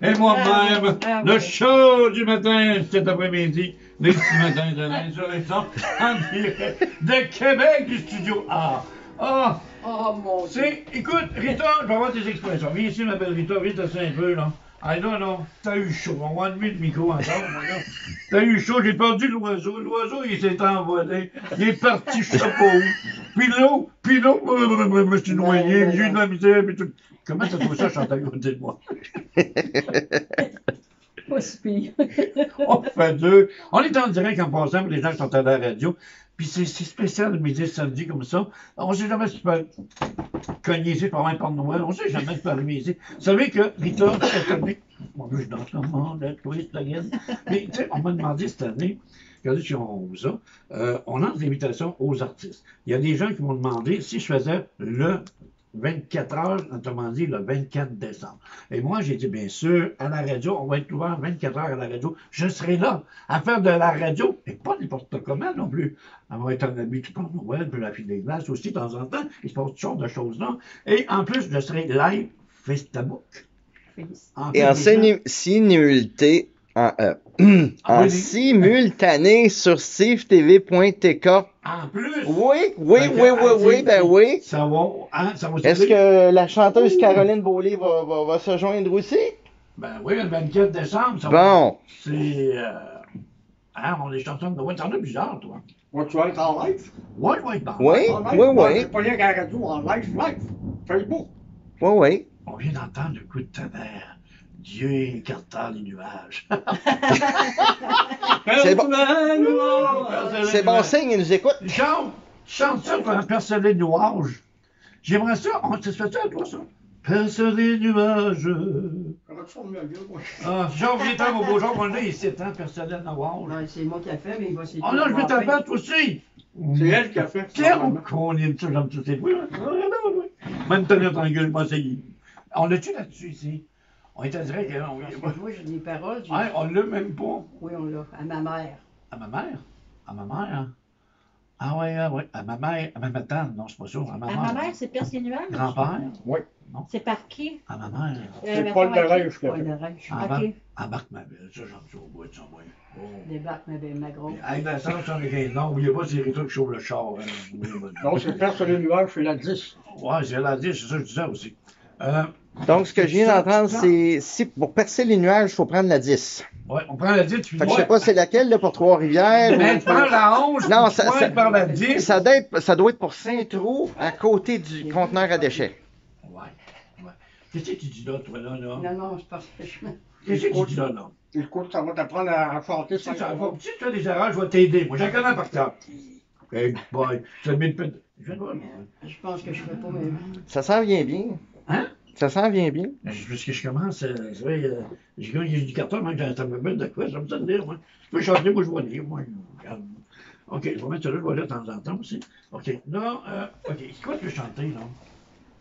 C: Et moi-même, le show du matin, cet après-midi, les petits matins de l'insurrection, en direct de Québec du studio A. Ah,
E: Oh mon Dieu.
C: écoute, Rita, je vais avoir tes expressions. Viens ici, ma belle Rita, viens t'asseoir un peu, là. Ah non, non, t'as eu chaud. On va enlever le micro encore, moi, là. T'as eu chaud, j'ai perdu l'oiseau. L'oiseau, il s'est envolé. Il est parti, je sais pas où. Puis l'eau, je me suis noyé, j'ai eu de la misère, puis tout. Comment t'as trouvé ça, Chantal, à côté de moi?
E: Pas si pire.
C: On fait deux. On est en direct en passant pour les gens qui sont à la radio. Puis c'est spécial le midi samedi comme ça. On sait jamais si tu peux cogner ici pour avoir un Père Noël. On sait jamais si tu peux arriver ici. Vous savez que Rita, cette année, mon Dieu, je danse le monde, la twist, la gueule. Mais tu sais, on m'a demandé cette année, regardez si on ouvre ça, on lance des invitations aux artistes. Il y a des gens qui m'ont demandé si je faisais le 24 heures, autrement dit le 24 décembre. Et moi, j'ai dit, bien sûr, à la radio, on va être ouvert 24 heures à la radio. Je serai là à faire de la radio, et pas n'importe comment non plus. On va être en habit du Père Noël, puis la fille des glaces aussi, de temps en temps. Il se passe toutes sortes de choses-là. Et en plus, je serai live Facebook.
F: Et en simultané, en simultané sur SteveTV.tk.
C: En plus,
F: Oui, ben oui.
C: ça va, hein, ça va
F: Est-ce que la chanteuse Caroline Beaulieu va se joindre aussi?
C: Ben oui, le 24 décembre, ça
F: Bon.
C: c'est... hein, on est chansons de Noël. T'en as plusieurs, toi.
D: Ouais, tu vas être en live?
C: Oui, oui, bon.
F: Oui,
D: En live?
F: oui,
D: Ouais,
F: oui.
D: c'est pas rien qu'à la radio, en live. Facebook.
F: Oui, oui.
C: On vient d'entendre le coup de tonnerre. Dieu écarta les nuages.
F: C'est bon. C'est bon signe, il nous écoute.
C: Chante ça pour un percer les nuages. J'aimerais ça. Ça se fait ça, toi, ça? Percer les nuages. Ah, Jean, viens-t'en, mon beau Jean, on l'a ici, hein, percer les nuages.
E: Ouais, c'est moi qui ai fait, mais il va s'y
C: Oh non, je vais t'en faire, toi aussi.
D: C'est elle qui a fait.
C: Tiens, qu'on aime ça, j'aime tous ces bruits. Même tenir en gueule, moi, c'est... On l'a-tu là-dessus, ici? On est à direct, hein?
E: Parce que moi, j'ai des paroles.
C: Ouais, on l'a même pas.
E: Oui, on l'a. À ma mère.
C: À ma mère? À ma mère, hein? Ah ouais, à ma mère, à ma tante, non, c'est pas sûr, à ma
B: À
C: mère.
B: ma mère, c'est Perce les nuages?
C: Grand-père?
D: Oui.
B: C'est par qui?
C: À ma mère.
D: C'est
B: ma
D: Paul
B: femme à qui?
D: Derèche qui a
E: Pas
D: fait.
E: de rêche.
B: Ok.
C: Embarque ma belle, ça, j'en suis au bout de ça, moi. Oh.
E: Débarque ma grosse.
C: Avec la 175, non, n'oubliez pas, c'est Rita qui chauffe le char. Hein.
D: Non, c'est Perce les nuages, c'est la 10.
C: Ouais, c'est la 10, c'est ça que je disais aussi.
F: Donc, ce que je viens d'entendre, c'est si pour percer les nuages, il faut prendre la 10.
C: Ouais, on prend la 10, tu
F: Fait que je sais pas c'est laquelle là, pour Trois-Rivières.
C: Mais
F: ou
C: tu prends la 11,
F: Non,
C: tu pointes par la 10.
F: ça doit être pour Saint-Trou, à côté du conteneur à déchets.
C: Ouais. Qu'est-ce que tu dis là, toi, là?
E: Non, c'est parce que je...
C: Qu'est-ce que tu dis là?
D: Écoute, ça va t'apprendre à chanter
C: Si
D: sans
C: tu as des erreurs, je vais t'aider. Moi, j'ai connais par cœur. Hey, boy, je te mets une peine. Je viens de voir,
E: Je pense que je fais pas même.
F: Ça s'en vient bien.
C: Hein?
F: Ça s'en vient bien.
C: Parce que je commence, c'est vrai, j'ai du carton, même ça me met de quoi, ça me donne de lire, moi. Je peux chanter, moi, je vais lire, moi. Regarde. OK, je vais mettre ça là, je vais lire de temps en temps aussi. OK, là, OK, c'est quoi que tu veux chanter, là?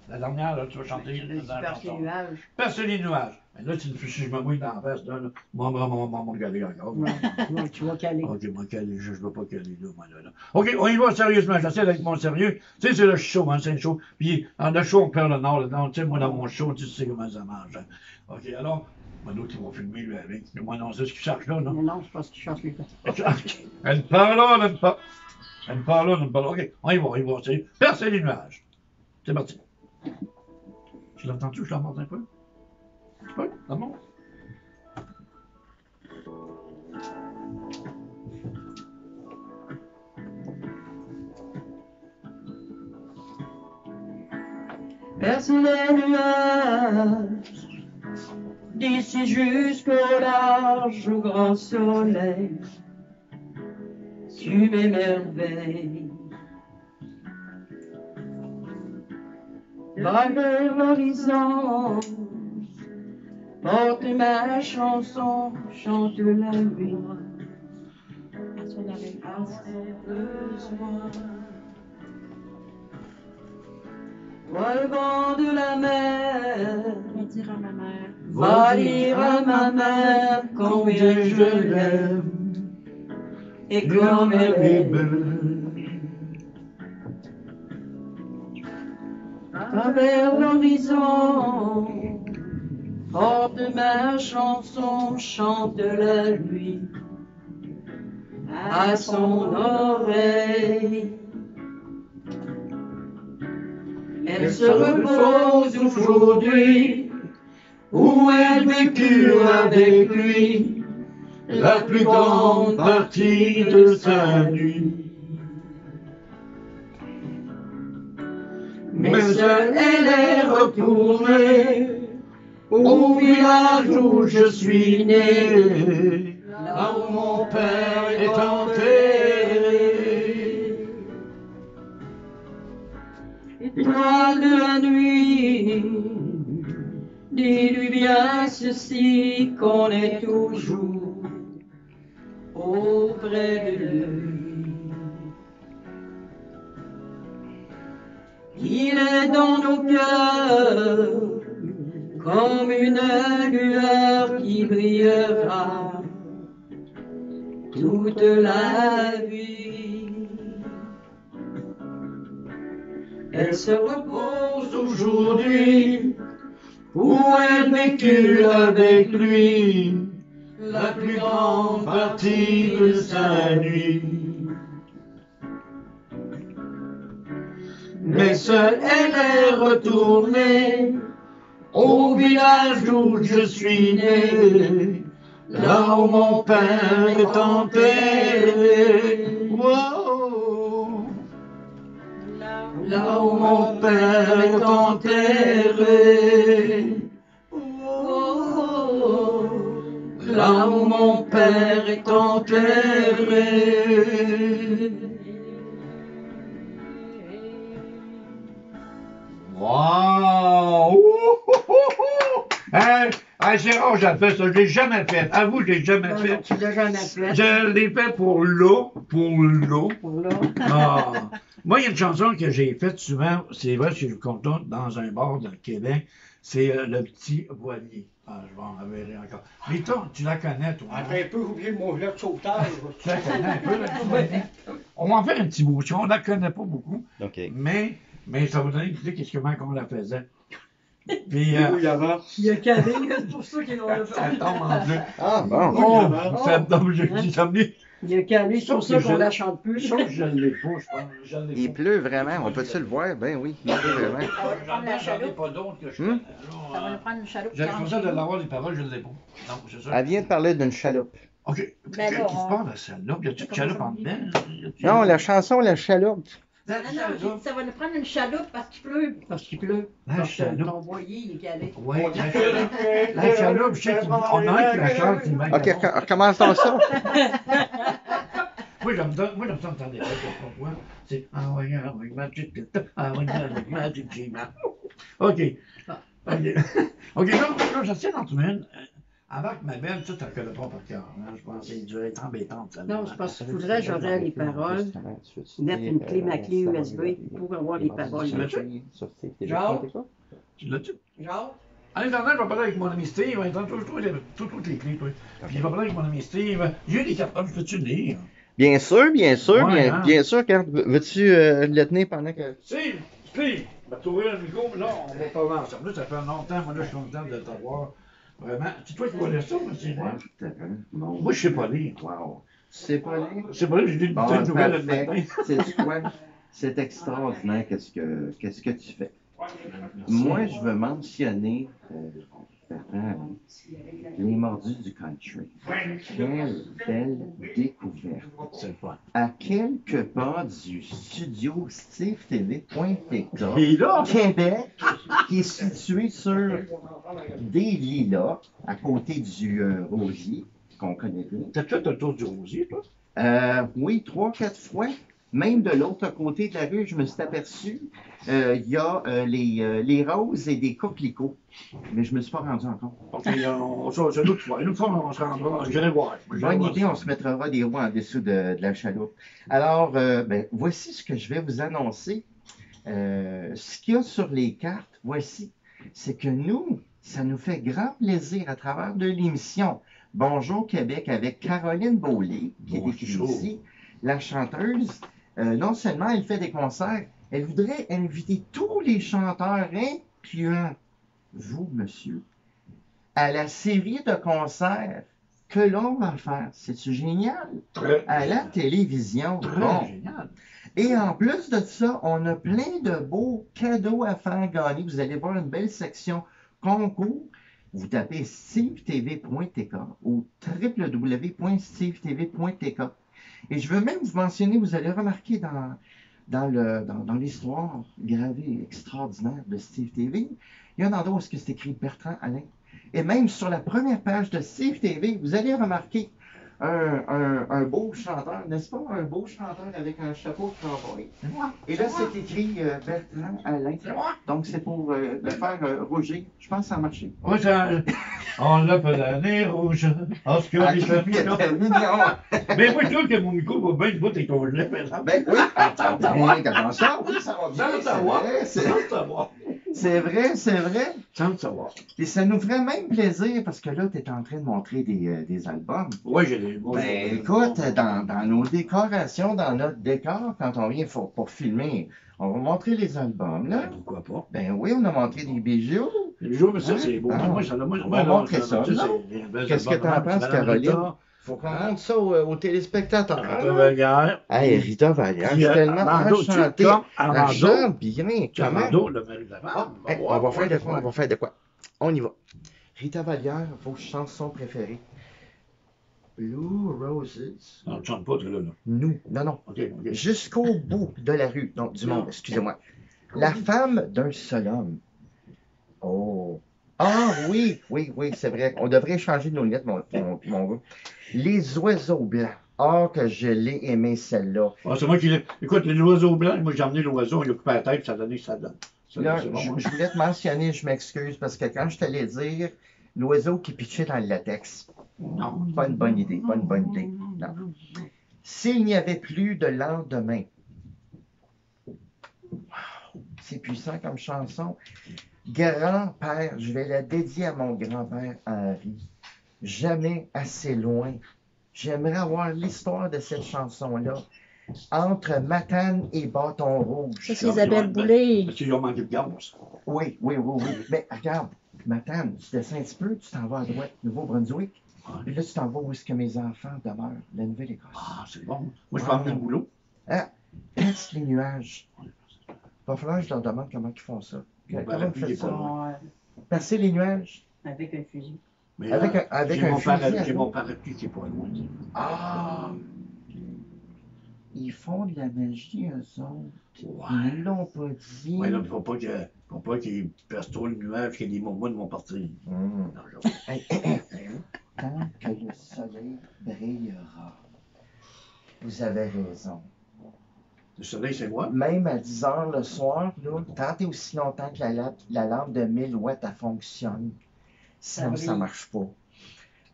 C: La dernière, là, tu vas chanter.
E: Perce les nuages.
C: Perce les nuages. Mais là, si je me mouille dans la face, là, moi, caler encore.
E: Ouais, tu vas caler.
C: OK, moi, caler, je ne veux pas caler, là, moi, là. OK, on y va sérieusement, j'essaie d'être mon sérieux. Tu sais, c'est le show, hein, c'est le show. Puis, en le show, on perd le nord, tu sais, moi, dans mon show, tu sais comment ça marche. Hein. OK, alors, moi, d'autres, ils vont filmer, lui, avec. Moi, non, c'est ce qu'ils cherchent là, non?
E: Non, je pense qu'ils cherchent les gars.
C: Elle parle là, elle pas. Elle parle là, elle parle là. OK, on y va, c'est percer les nuages. C'est parti. Tu l'entends-tu? Je l'entends un peu? Tu peux? Ça monte?
E: Perce les nuages, d'ici jusqu'au large, au grand soleil, tu m'émerveilles. Va vers l'horizon, porte ma chanson, chante la vie. À ses besoins. Toi le vent de la mer,
B: Va dire à ma mère.
E: va dire à ma mère combien je l'aime et comme elle est belle. Va vers l'horizon, porte ma chanson, chante-la lui à son oreille. Elle se repose aujourd'hui où elle vécut avec lui la plus grande partie de sa nuit. Mais seule elle est retournée au village où je suis né, là où mon père est enterré. Étoile de la nuit, dis-lui bien ceci, qu'on est toujours auprès de lui. Il est dans nos cœurs comme une lueur qui brillera toute la vie. Elle se repose aujourd'hui où elle vécut avec lui la plus grande partie de sa nuit. Mais seule elle est retournée au village où je suis né, là où mon père est enterré. Wow. Là où mon père est enterré. Oh, là où mon père est enterré.
C: Wow! Hey, Gérard, j'ai fait ça, je l'ai jamais fait. Avoue, je l'ai jamais fait.
E: Tu l'as jamais fait.
C: Je l'ai fait pour l'eau, pour l'eau.
E: Pour là.
C: Ah. Moi, il y a une chanson que j'ai faite souvent, c'est vrai, si je compte dans un bar de Québec, c'est Le Petit Voilier. Ah, je vais en reverrer encore. Mais toi, tu la connais, toi?
D: Attends un peu, j'ai oublié mon gilet de sauvetage.
C: Tu la connais un peu, Le Petit Voilier? On va en faire un petit bout. On ne la connaît pas beaucoup,
F: OK.
C: mais ça vous donne une idée de comment on la faisait. Puis,
D: Oui, avant.
E: Il y a calé, c'est pour ça qu'ils l'ont fait.
C: ça tombe en jeu.
F: Ah, bon.
C: Oh, ça tombe, j'ai amené.
E: Il y a calé, c'est pour ça qu'on la chante plus.
C: Sauf que je ne l'ai pas, je pense. Je ne l'ai
F: Il
C: pas.
F: pleut vraiment. On peut-tu le voir? Ben oui, il pleut vraiment.
B: Ça va nous prendre la
C: J'en ai
B: chaloupe.
C: pas d'autres que je
F: Hmm?
C: connais.
B: Ça va nous prendre une chaloupe.
C: J'ai
B: qui rentre
C: l'impression
B: chez
C: de
B: nous.
C: l'avoir des paroles, je ne l'ai pas. Non, c'est ça.
F: Elle vient de parler d'une chaloupe.
C: OK.
B: Ben
C: Qu'est-ce
B: là,
C: qui se passe à celle-là? Y a-tu une chaloupe en dedans?
F: Non, la chanson, la chaloupe.
B: Ah non, j'ai dit, ça va nous prendre une chaloupe parce qu'il pleut.
E: Parce qu'il pleut.
C: La
E: Parce que
C: chaloupe.
E: ton voilier, il est calé.
C: Oui, la chaloupe, je sais qu'on a un qui la chante, c'est bien.
F: OK, recommençons ça.
C: Moi, j'aime ça entendre des choses, pourquoi? C'est ah ouais, magic, ah ouais, magic, G-Man. OK. OK, là, j'essaie d'en trouver une. Avant que ma belle, tu ne connais pas par cœur. Hein? Je pense qu'elle doit être embêtante. Ça,
E: Non, c'est parce qu'il faudrait que j'aurais les paroles, mettre une clé, ma clé USB pour avoir les paroles.
C: Genre? Tu l'as-tu?
E: Genre?
C: En Internet, je vais parler avec mon ami Steve. Il va trouver toutes les clés, toi. Puis il va parler avec mon ami Steve. J'ai des cartes, je peux-tu lire?
F: Bien sûr, bien sûr,
C: Ouais,
F: bien,
C: hein.
F: bien sûr. Quand, veux-tu le tenir pendant que...
C: Steve, va trouver un micro, mais là, on va parler ensemble. Là, ça fait longtemps, moi, là, je suis content de t'avoir. Vraiment. C'est toi qui vas lire ça, moi, c'est moi. Moi, je sais pas lire.
F: Wow. C'est pas lire?
C: C'est pas là, j'ai lu une bouteille de nouvelles le matin.
F: C'est quoi? C'est extraordinaire qu'est-ce que tu fais. Moi, je veux mentionner Bertrand, Les Mordus du Country. Quelle belle découverte.
C: C'est le fun.
F: À quelques pas du studio SteveTV.tk,
C: Et là,
F: Québec, qui est situé sur des lilas, à côté du Rogier, qu'on connaît bien.
C: t'as fait le tour du rosier, toi?
F: Oui, 3-4 fois. Même de l'autre côté de la rue, je me suis aperçu, il y a les roses et des coquelicots. Mais je me suis pas rendu encore.
C: OK, c'est l'autre fois. Une autre fois, on se rendra. J'irai voir.
F: Bonne idée, on se mettra des roues en dessous de la chaloupe. Alors, voici ce que je vais vous annoncer. Ce qu'il y a sur les cartes, voici, c'est que nous, ça nous fait grand plaisir à travers de l'émission Bonjour Québec avec Caroline Beaulieu, qui est écrite
C: Bonjour.
F: ici, la chanteuse. Non seulement elle fait des concerts, elle voudrait inviter tous les chanteurs, incluant vous, monsieur, à la série de concerts que l'on va faire. C'est-tu génial?
C: Très,
F: À la télévision.
C: très
F: Bon.
C: génial.
F: Et en plus de ça, on a plein de beaux cadeaux à faire gagner. Vous allez voir une belle section concours. Vous tapez stevetv.tk ou www.stevetv.tk. Et je veux même vous mentionner, vous allez remarquer dans l'histoire gravée extraordinaire de Steve TV, il y a un endroit où c'est écrit Bertrand Alain. Et même sur la première page de Steve TV, vous allez remarquer un beau chanteur, n'est-ce pas? Un beau chanteur avec un chapeau de cowboy.
C: C'est moi.
F: Et là, c'est écrit Bertrand Alain.
C: C'est moi.
F: Donc, c'est pour le faire rouger. Je pense que ça a marché.
C: Oui, on l'appelle l'année rouge. Oscar
F: Ah,
C: des
F: c'était
C: champignons.
F: mignon.
C: Mais moi, je trouve que mon micro va bien du bout avec ton gelé, par exemple.
F: Ben oui, comment ça? Oui, ça va bien.
C: Sans le savoir.
F: C'est
C: Sans
F: vrai,
C: le savoir.
F: c'est vrai, c'est vrai.
C: Sans le savoir.
F: Et ça nous ferait même plaisir parce que là, tu es en train de montrer des albums.
C: Oui, j'ai des.
F: Ben écoute, dans nos décorations, dans notre décor, quand on vient pour filmer, on va montrer les albums,
C: Ben,
F: là.
C: pourquoi pas?
F: Ben oui, on a montré des bijoux.
C: Les jours, mais ça, c'est beau.
F: Ah.
C: Moi, ça, moi,
F: On va montrer ça,
C: c'est
F: non?
C: des belles
F: Qu'est-ce que
C: albums.
F: t'en penses,
C: Madame
F: Caroline?
C: Rita,
F: Faut qu'on montre ça aux téléspectateurs.
C: Rita Vallière.
F: Hey, Rita Vallière, je
C: Puis,
F: suis tellement
C: Armando, tu sais,
F: enchanté.
C: comme
F: Elle
C: Armando.
F: chante bien. Comment?
C: Armando, le mari de la
F: Ah,
C: femme.
F: hey, on va faire de quoi? On va faire de quoi? On y va. Rita Vallière, vos chansons préférées. Blue Roses.
C: Non, tu chantes pas, toi, là.
F: Nous. Non, non.
C: OK, OK.
F: Jusqu'au bout de la rue. Non, du monde, excusez-moi. La femme d'un seul homme. Oh. Ah oui, oui, oui, c'est vrai. On devrait changer nos lettres, mon gars. Les oiseaux blancs. Ah, que je l'ai aimé, celle-là.
C: Ah, c'est moi qui l'ai. Écoute, les oiseaux blancs, moi, j'ai emmené l'oiseau, il a coupé la tête, puis ça a donné que ça donne. Ça,
F: Là,
C: c'est bon, hein.
F: je voulais te mentionner, je m'excuse, parce que quand je t'allais dire l'oiseau qui pitchait dans le latex,
C: Non.
F: pas une bonne idée, pas une bonne idée. Non. S'il n'y avait plus de lendemain. Wow, c'est puissant comme chanson. Grand-père, je vais la dédier à mon grand-père Henri. Jamais assez loin. J'aimerais avoir l'histoire de cette chanson-là. entre Matane et Bâton Rouge.
B: Ça, c'est Isabelle Boulay.
C: Parce qu'ils ont manqué de garde, ça.
F: Oui. Mais regarde, Matane, tu descends un petit peu, tu t'en vas à droite, Nouveau-Brunswick. Puis là, tu t'en vas où est-ce que mes enfants demeurent, la Nouvelle-Écosse.
C: Ah, c'est bon. Moi, je peux emmener le boulot.
F: Perce les nuages. Il va falloir que je leur demande comment ils font ça.
C: Mon
F: Comment
C: parapluie
F: vous
C: est
F: faites
C: pas
F: ça?
C: loin.
F: Percer les nuages.
E: Avec un fusil.
C: Mais
F: Avec
C: là,
F: un
C: mon
F: fusil
C: parapluie-
F: à
C: J'ai
F: l'eau.
C: mon parapluie qui est pas loin.
F: Ah! Ils font de la magie, eux autres.
C: Ouais.
F: Ils ne l'ont pas dit.
C: Ouais, là, il faut pas qu'ils percent trop le nuage, que les moumounes vont partir.
F: Hum.
C: Non, je-
F: Hey, tant que le soleil brillera. Vous avez raison.
C: Le soleil, c'est moi.
F: Même à 10 heures le soir, là, tant et aussi longtemps que la lampe de 1000 watts elle fonctionne, sinon ça marche pas.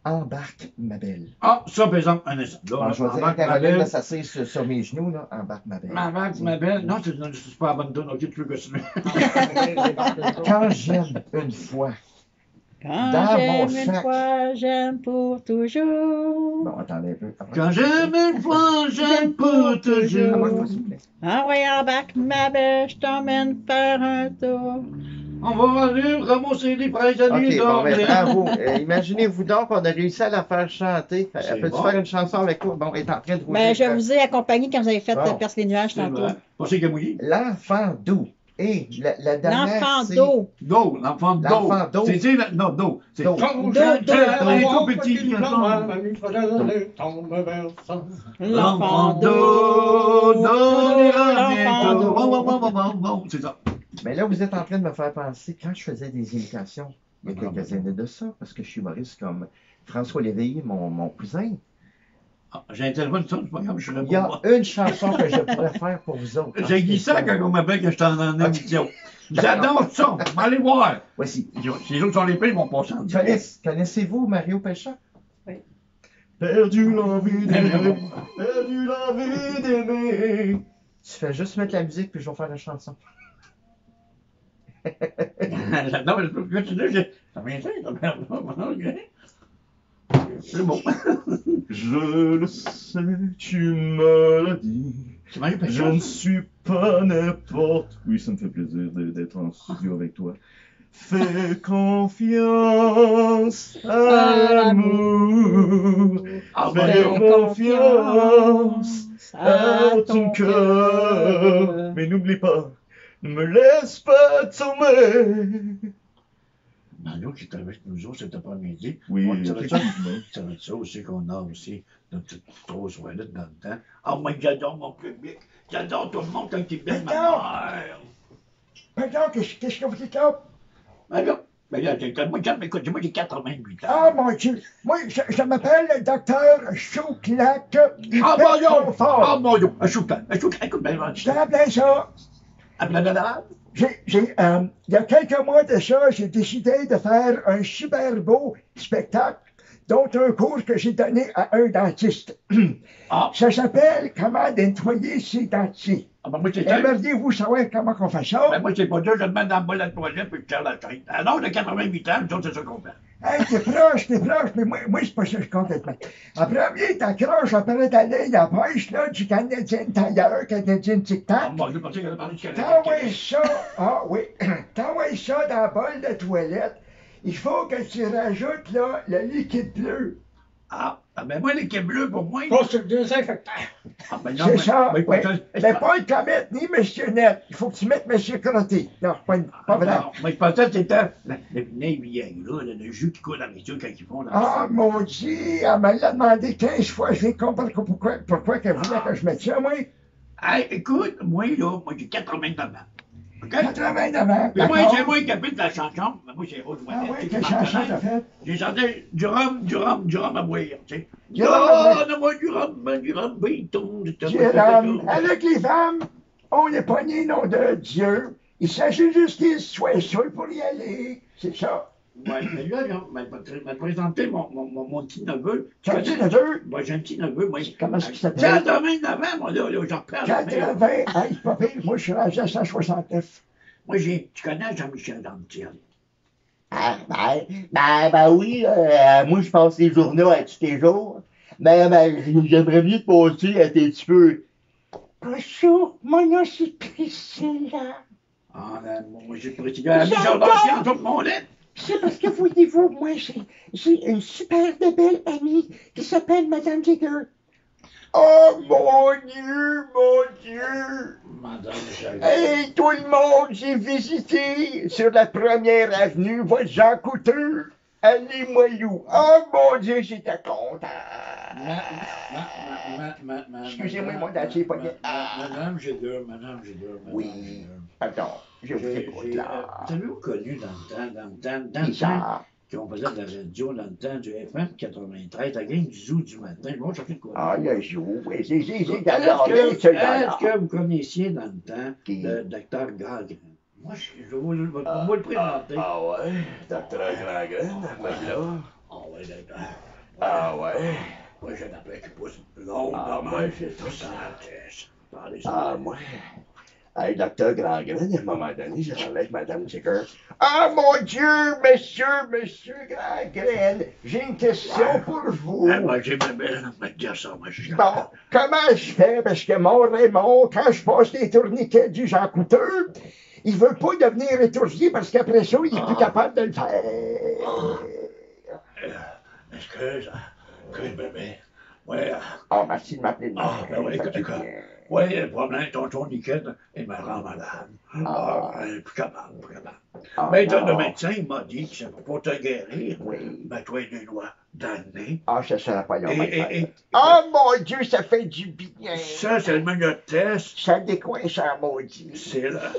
F: Embarque, ma belle.
C: Ah, ça, par exemple, un instant. Là,
F: Alors, je vais dire à
C: embarque, ma
F: Caroline
C: belle.
F: de s'asseoir sur mes genoux, là. Embarque, ma belle.
C: Embarque, ma belle. Non, c'est pas la bonne donne. Ok, tu peux continuer.
F: Quand j'aime une fois.
B: Quand
F: Dans
B: j'aime
F: mon
B: une
F: sac.
B: fois, j'aime pour toujours.
F: Bon, attendez un peu.
C: Quand j'aime une fois, j'aime pour
F: Amène-moi,
C: toujours.
F: s'il vous plaît.
B: Ah ouais, embarque ma belle, je t'emmène faire un tour.
C: On va aller ramasser les fraises à
F: Ok,
C: l'île
F: bon, ben,
C: d'Orléans.
F: bravo. Imaginez-vous donc, on a réussi à la faire chanter.
C: C'est
F: Elle peut-tu
C: bon.
F: faire une chanson avec toi? Bon, elle est en train de rouler.
B: Ben, je vous ai accompagné quand vous avez fait
F: Bon.
B: Perce les nuages
C: C'est
B: tantôt.
C: vrai. Pensez qu'à mouiller.
F: L'enfant doux. Et la dernière,
B: L'enfant
F: c'est-
B: d'eau.
C: Do, l'enfant d'eau.
F: L'enfant d'eau.
C: Non, do. C'est
F: Do.
C: Quand
B: Do,
C: j'aime
B: do,
C: les
B: do.
C: tout petits L'enfant d'eau, d'eau,
B: L'enfant d'eau.
C: bientôt. C'est ça.
F: Mais là, vous êtes en train de me faire penser, quand je faisais des imitations, il y a quelques années de ça, parce que je suis humoriste comme François Léveillé, mon cousin,
C: Ah, j'ai un téléphone, ça, c'est pas grave, je suis là
F: il y
C: pour
F: a
C: moi.
F: une chanson que je pourrais faire pour vous autres.
C: J'ai dit ça quand on m'appelle que j'étais en émission. J'adore ça, allez voir.
F: Voici.
C: Si les autres sont les prix, ils vont passer en direct.
F: Connaissez-vous Mario Pécha?
E: Oui.
F: Perdu l'envie d'aimer, perdu l'envie d'aimer. Tu fais juste mettre la musique puis je vais faire la chanson.
C: Non, mais je peux continuer. Ça vient ça, c'est bon.
G: Je le sais, tu me l'as dit.
C: C'est Mario
G: Je
C: Pécha.
G: ne suis pas n'importe. Oui, ça me fait plaisir d'être en studio avec toi. Fais confiance à l'amour.
C: Ah,
G: Fais
C: Mario.
G: confiance à ton cœur. Mais n'oublie pas, ne me laisse pas tomber.
C: Mario qui était avec nous autres cet après-midi.
G: Oui,
C: On dirait ça.
G: effectivement.
C: Ça veut dire ça aussi qu'on a aussi notre petite grosse toilette dans le temps. Ah, moi, j'adore mon public. J'adore tout le monde quand il vient de ma mère.
H: Pardon, qu'est-ce que vous dites là?
C: Mario, mais là, moi, écoute, moi, j'ai 88 ans.
H: Ah, mon Dieu. Moi, je m'appelle le docteur Chouclac.
C: Ah, mon Dieu! Ah,
H: fort.
C: mon Dieu! Écoute, bien,
H: Je te rappelais ça. Il y a quelques mois de ça, j'ai décidé de faire un super beau spectacle, dont un cours que j'ai donné à un dentiste.
C: Ah.
H: Ça s'appelle Comment nettoyer ses dentiers.
C: Ah, ben, moi, c'est ça.
H: Aimeriez-vous savoir comment on fait ça?
C: Ben, moi, c'est pas dur, je te mets dans le bol de la toilette puis je tire la chaîne. À l'âge de 88 ans, nous autres, c'est ça qu'on fait.
H: Hey, t'es proche, mais moi c'est pas ça que je compte complètement. En premier, t'accroches après d'aller à la pêche, là, du Canadien tailleur, Canadien
C: Ah,
H: tic-tac.
C: moi, je pensais qu'elle avait parlé du Canada.
H: T'envoies ça, ah oui, t'envoies ça dans le bol de toilette. Il faut que tu rajoutes, là, le liquide bleu.
C: Ah, ben, moi, l'équipe bleue, pour moi.
D: Pas sur le désinfectant.
C: Ah, ben, non,
H: C'est ça,
C: mais,
H: oui.
C: écoute,
H: Mais pas le comète, ni Monsieur Net. Il faut que tu mettes Monsieur Crotté. Non, pas vrai.
C: Non, mais je pensais que c'était le vinaigre vieille, là, le jus qui coule dans les yeux quand ils font dans
H: Ah, mon Dieu, elle me l'a demandé 15 fois. Je vais comprendre pourquoi qu'elle voulait que je mette ça, moi.
C: Hey, écoute, moi, là, moi, j'ai 89 ans. OK?
H: 89 ans,
C: Puis moi,
H: d'accord.
C: c'est moi qui habite la chanson. Mais moi, c'est Rose
H: Ah
C: Ouellet,
H: oui,
C: tu sais,
H: quelle
C: qui m'en
H: chanson
C: connaît.
H: t'as fait?
C: J'ai chanté du rhum à boire, tu sais.
H: Du rhum à boire.
C: Donne-moi du rhum, béton.
H: Avec les femmes, on est pognés, nom de Dieu. Il s'agit juste qu'ils soient sûrs pour y aller. C'est ça.
C: Ouais, mais là, je vais te présenter mon petit neveu.
H: Tu as un petit neveu?
C: Moi, j'ai un petit neveu, moi.
H: Comment est-ce qu'il s'appelle?
C: 89 ans, moi, là, je reprends.
H: 80, hey, pas pire. Moi, je suis rendu à 169.
C: Moi, tu connais Jean-Michel Dantiel?
I: Ah, ben oui, moi je passe les journaux à tous les jours. Mais j'aimerais mieux te passer un petit peu
H: Bonjour, mon nom c'est Priscilla.
C: Ah, moi, j'ai Priscilla, la Jardin qui en tout mon lit.
H: C'est parce que voyez-vous, moi j'ai une super de belle amie qui s'appelle Madame Jagger. Oh mon Dieu!
C: Madame Jagger.
H: Hey, tout le monde, j'ai visité sur la première avenue, votre Jean Couteux. Allez-moi loup. Oh mon Dieu, j'étais content. Excusez-moi, mon dentier est pogné.
C: Madame Jagger.
H: Oui, pardon, je vous écoute là.
C: Vous avez-vous connu dans le temps, qu'on faisait de la radio, dans le temps du FM 93, la gang du zoo du matin, ils vont chercher de quoi?
H: Ah, le zoo, oui, c'est
C: Est-ce que vous connaissiez dans le temps le docteur Gagrin? Moi, je vais vous le présenter.
J: Ah ouais, docteur Grangren, même là.
C: Ah ouais, docteur.
J: Ah ouais.
C: Moi, j'ai la paix qui pousse long.
J: Ah, moi, j'ai tout ça.
C: Parlez ça.
J: Ah, moi. Hey, docteur Grangren, à un moment donné, j'ai parlé avec Madame Jagger.
H: Ah, mon Dieu, monsieur Grangren, j'ai une question pour vous.
C: Moi, j'ai ma belle, me dire ça, moi, je suis
H: Bon, comment je fais? Parce que mon Raymond, quand je passe les tourniquets du Jean Couteux, il veut pas devenir étourdi parce qu'après ça, il est plus capable de le faire.
C: Excuse, bébé. Ouais.
H: Oh, merci de m'appeler de
C: Ah, ben oui, écoute. Oui, le problème, ton tourniquet, il me rend malade. Plus capable. Mais le médecin, il m'a dit que ça ne peut pas te guérir.
H: Oui.
C: Mets-toi les doigts dans le nez.
H: Ah, ça sera pas long.
C: Et
H: Oh, mon Dieu, ça fait du bien.
C: ça, c'est le meilleur test.
H: Ça décoince un maudit.
C: C'est là.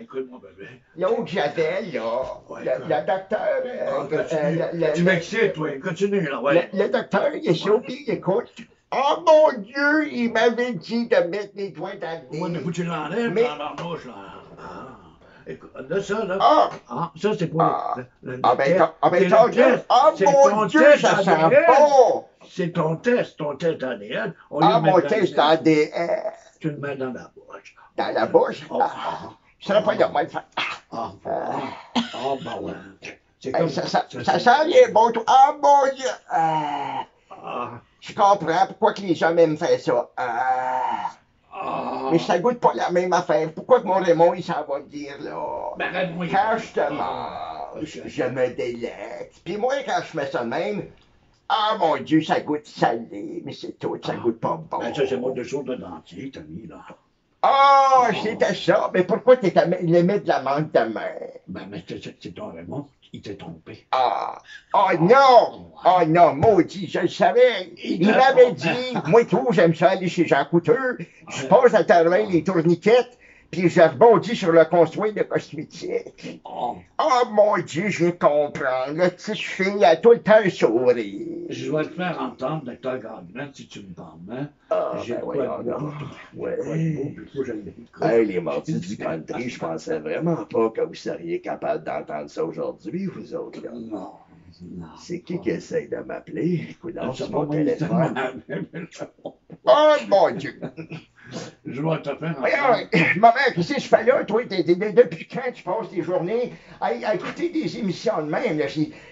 C: Écoute, mon bébé.
H: L'autre que j'avais, là,
C: Ouais,
H: le docteur...
C: Tu m'excites, toi. Continue, là, ouais.
H: Le docteur, il est chaud, puis il écoute. Oh mon Dieu, il m'avait dit de mettre les doigts dans le nez.
C: Ouais, mais faut que tu l'enlèves
H: Mais-
C: dans la marmouche, là. Écoute, là, ça, là.
H: Ah!
C: Ça, c'est pour le
H: Ah ben,
C: test.
H: ben,
C: C'est le test.
H: oh
C: C'est
H: mon
C: ton
H: Dieu,
C: test
H: ça sent
C: ADN.
H: bon!
C: C'est ton test d'ADN. Au lieu
H: Ah,
C: de mettre
H: mon
C: dans
H: test
C: le nez,
H: ADN.
C: Tu le mets dans la bouche.
H: Dans la bouche?
C: Oh.
H: Ah, ça sera pas long, moi, le faire.
C: Ben ouais. C'est
H: Hey,
C: comme
H: ça sent bien bon, tout. Ah, mon Dieu! Je comprends pourquoi que les gens m'aiment faire ça. Mais ça goûte pas la même affaire. Pourquoi que mon Raymond, il s'en va me dire, là?
C: Ben, arrête-moi.
H: Quand je te mange, je me délecte. Puis moi, quand je fais ça de même, ah mon Dieu, ça goûte salé, mais c'est tout, ça goûte pas bon.
C: Ben, ça, c'est moi de choses de dentier, t'as mis, là.
H: Oh, c'était ça. Mais pourquoi tu aimais de la menthe de mer?
C: Ben, mais c'est ton Raymond, il t'est trompé.
H: Oh non, maudit, je le savais. Il m'avait dit, moi tout, j'aime ça aller chez Jean Couteux, je passe à travers les tourniquettes, puis je rebondis sur le construit de cosmétique. Oh mon Dieu, je comprends. La petite fille a tout le temps un sourire.
C: Je vais te faire entendre, docteur Gagnon, si tu me permets. J'ai
J: Ben
C: quoi
J: voyons
C: de beau,
J: donc. Ouais.
C: faut que j'aille l'écouter.
J: Hey, les mordus du country, je pensais vraiment pas que vous seriez capable d'entendre ça aujourd'hui, vous autres, là.
C: Non.
J: C'est qui essaye de m'appeler? Écoute,
C: C'est
J: sur
C: pas
J: mon
C: moi,
J: téléphone.
H: Oh mon Dieu.
C: Je vais te faire
H: Maman, qu'est-ce que tu fais là, toi? Depuis quand tu passes tes journées à écouter des émissions de même? Là?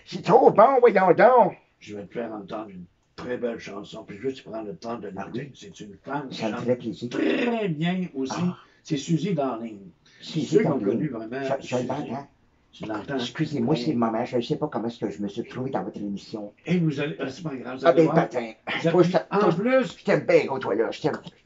H: C'est trop bon, voyons donc.
C: Je vais te faire entendre une très belle chanson, puis juste prendre le temps de l'écouter. C'est une femme qui
H: Ça me
C: chante
H: ferait plaisir.
C: très bien aussi. C'est Suzy Darling. Ceux qui ont connu vraiment.
H: Je l'entends.
C: Tu l'entends?
H: Excusez-moi, c'est le moment. Je ne sais pas comment est-ce que je me suis trouvé dans votre émission.
C: Et vous allez. C'est pas grave.
H: Ah ben, patin.
C: En plus,
H: Je t'aime bien, gros, toi, là.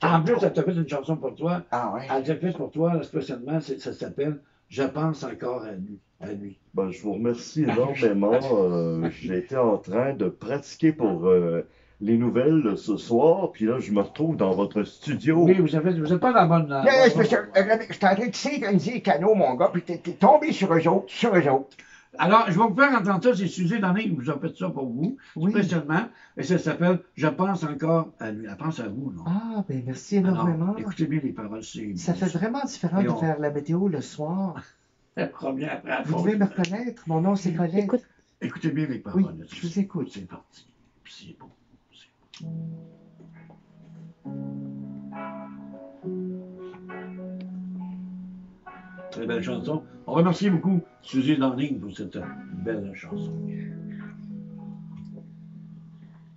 C: en plus, elle t'a fait une chanson pour toi.
H: Ah ouais?
C: Elle t'a fait pour toi, là, spécialement, ça s'appelle Je pense encore à lui.
G: Ben, je vous remercie énormément. J'étais en train de pratiquer pour les nouvelles ce soir, puis là, je me retrouve dans votre studio.
C: Oui, vous êtes pas dans la bonne.
H: Non, c'est parce que je suis en train de synchroniser les canaux, mon gars, puis t'es tombé sur eux autres,
C: Alors, je vais vous faire entendre ça. C'est Suzy Darling qui vous a fait ça pour vous, spécialement. Et ça s'appelle Je pense encore à lui. Elle pense à vous, non?
F: Ah, ben merci énormément.
C: Alors, écoutez bien les paroles.
F: Ça fait vraiment différent de faire la météo le soir.
C: Première
F: Vous devez me reconnaître. Mon nom, c'est Colette.
C: Écoutez bien les paroles.
F: Oui, je vous écoute.
C: C'est parti. C'est bon. Très belle chanson. On remercie beaucoup Suzy Darling pour cette belle chanson.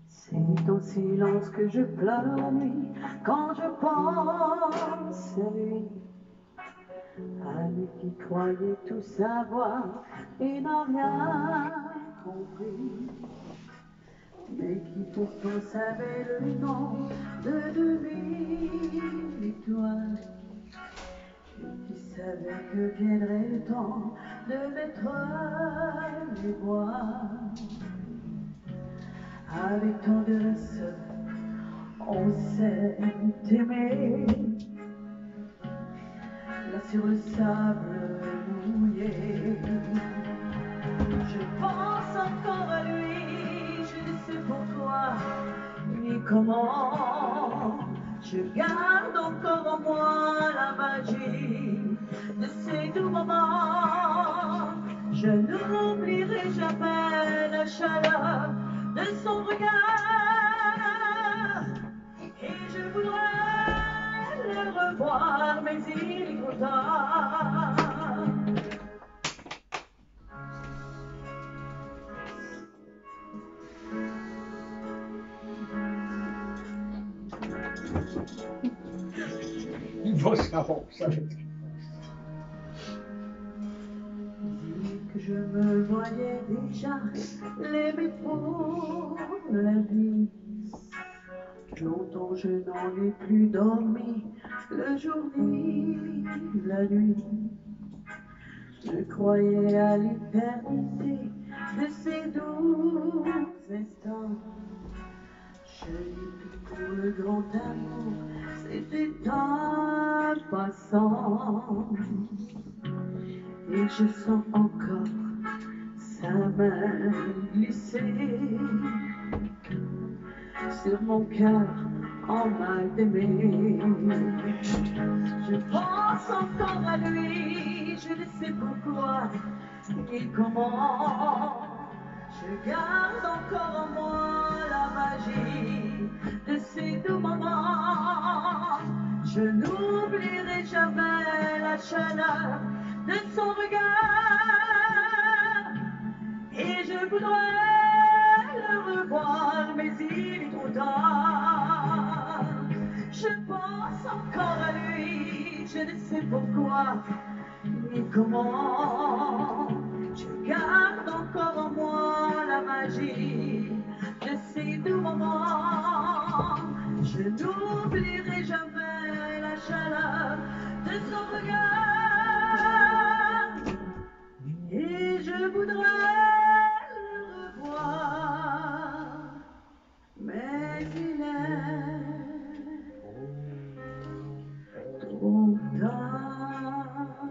F: C'est
K: C'est en silence que je pleure la nuit quand je pense à lui. À lui qui croyait tout savoir et n'a rien compris. Mais qui pourtant savait le nom de 2000 étoiles. Et qui savait que viendrait le temps de mettre les voiles. Avec tendresse, on s'est aimé. Là sur le sable mouillé, je pense encore à lui, je ne sais pourquoi ni comment. Je garde encore en moi la magie de ces doux moments. Je n'oublierai jamais la chaleur de son regard. Et je voudrais le revoir, mais il est trop tard.
D: Il va savoir ça.
K: Dit que je me voyais déjà l'aimer pour la vie. Longtemps je n'en ai plus dormi, le jour ni la nuit. Je croyais à l'éternité de ces doux instants. Je dis que pour le grand amour, c'était un passant. Et je sens encore sa main glisser sur mon cœur en mal d'aimer. Je pense encore à lui, je ne sais pourquoi ni comment. Je garde encore en moi la magie de ces doux moments. Je n'oublierai jamais la chaleur de son regard. Et je voudrais le revoir, mais il est trop tard. Je pense encore à lui, je ne sais pourquoi ni comment. Je garde encore en moi la magie de ces doux moments. Je n'oublierai jamais la chaleur de son regard. Et je voudrais le revoir, mais il est trop tard.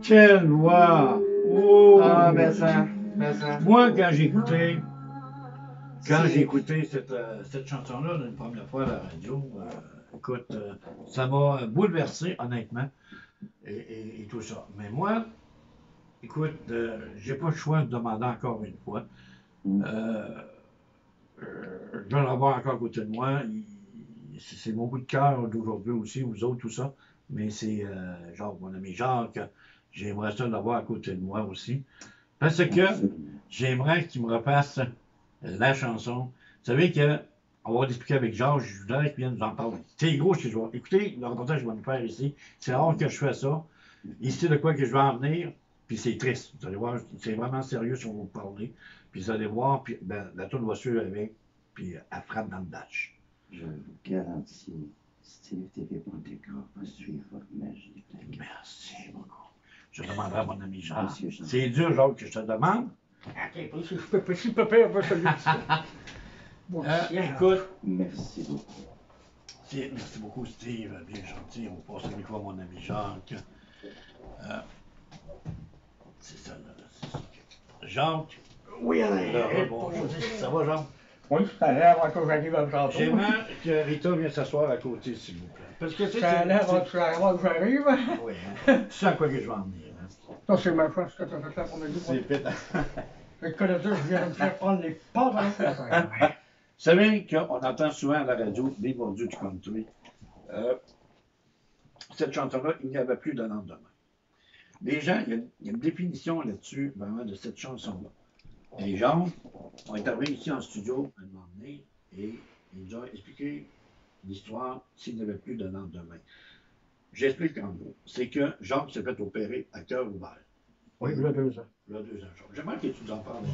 C: Quelle voix! Oh!
F: Ah, mais ça.
C: Moi, quand j'ai écouté cette chanson-là une première fois à la radio, écoute, ça m'a bouleversé, honnêtement, et tout ça. Mais moi, écoute, j'ai pas le choix de demander encore une fois. Je vais l'avoir encore à côté de moi. C'est mon coup de cœur d'aujourd'hui aussi, vous autres, tout ça. Mais c'est genre mon ami Jacques, j'aimerais ça l'avoir à côté de moi aussi. Parce que j'aimerais qu'il me repasse la chanson. Vous savez que on va discuter avec Georges, je voudrais qu'il vienne nous en parler. C'est gros, je vais écoutez le reportage que je vais nous faire ici. C'est rare que je fais ça. Ici, de quoi que je vais en venir, puis c'est triste. Vous allez voir, c'est vraiment sérieux si on va vous parler. Puis vous allez voir, puis ben, la tourne va suivre avec, puis elle frappe dans le dash.
J: Je vous garantis, Steve TV.tk va suivre votre magie.
C: Merci beaucoup. Je demanderai à mon ami Jean.
J: Monsieur Jean.
C: C'est dur, Jacques, que je te demande.
D: Ok, si je peux, si papa va se le dire.
C: Écoute,
J: Merci beaucoup.
C: merci beaucoup, Steve. Bien gentil. On passe le micro à mon ami Jacques. C'est ça, là. C'est ça. Jacques.
D: Oui, Alain.
C: Bonjour. Ça va, Jacques?
D: Oui, ça a l'air avant que j'arrive à tantôt.
C: J'aimerais que Rita vienne s'asseoir à côté, s'il vous plaît. Parce que
D: Ça a l'air avant que j'arrive.
C: Oui, hein. Tu sais à quoi que je vais en venir. Hein?
D: Ça, c'est ma chance que tu as fait ça pour me dire.
C: C'est pétant.
D: Le connaisseur, je viens de me faire prendre les pantalons.
C: Vous savez qu'on entend souvent à la radio des mordus du country. Cette chanson-là, il n'y avait plus de lendemain. Les gens, il y a une définition là-dessus, vraiment, de cette chanson-là. Les gens ont été arrivés ici en studio à un moment donné et ils nous ont expliqué l'histoire s'il n'y avait plus de lendemain. J'explique en gros. C'est que Jacques s'est fait opérer à cœur ouvert.
D: Oui, il y a 2 ans.
C: Il y a 2 ans. J'aimerais que tu nous en parles.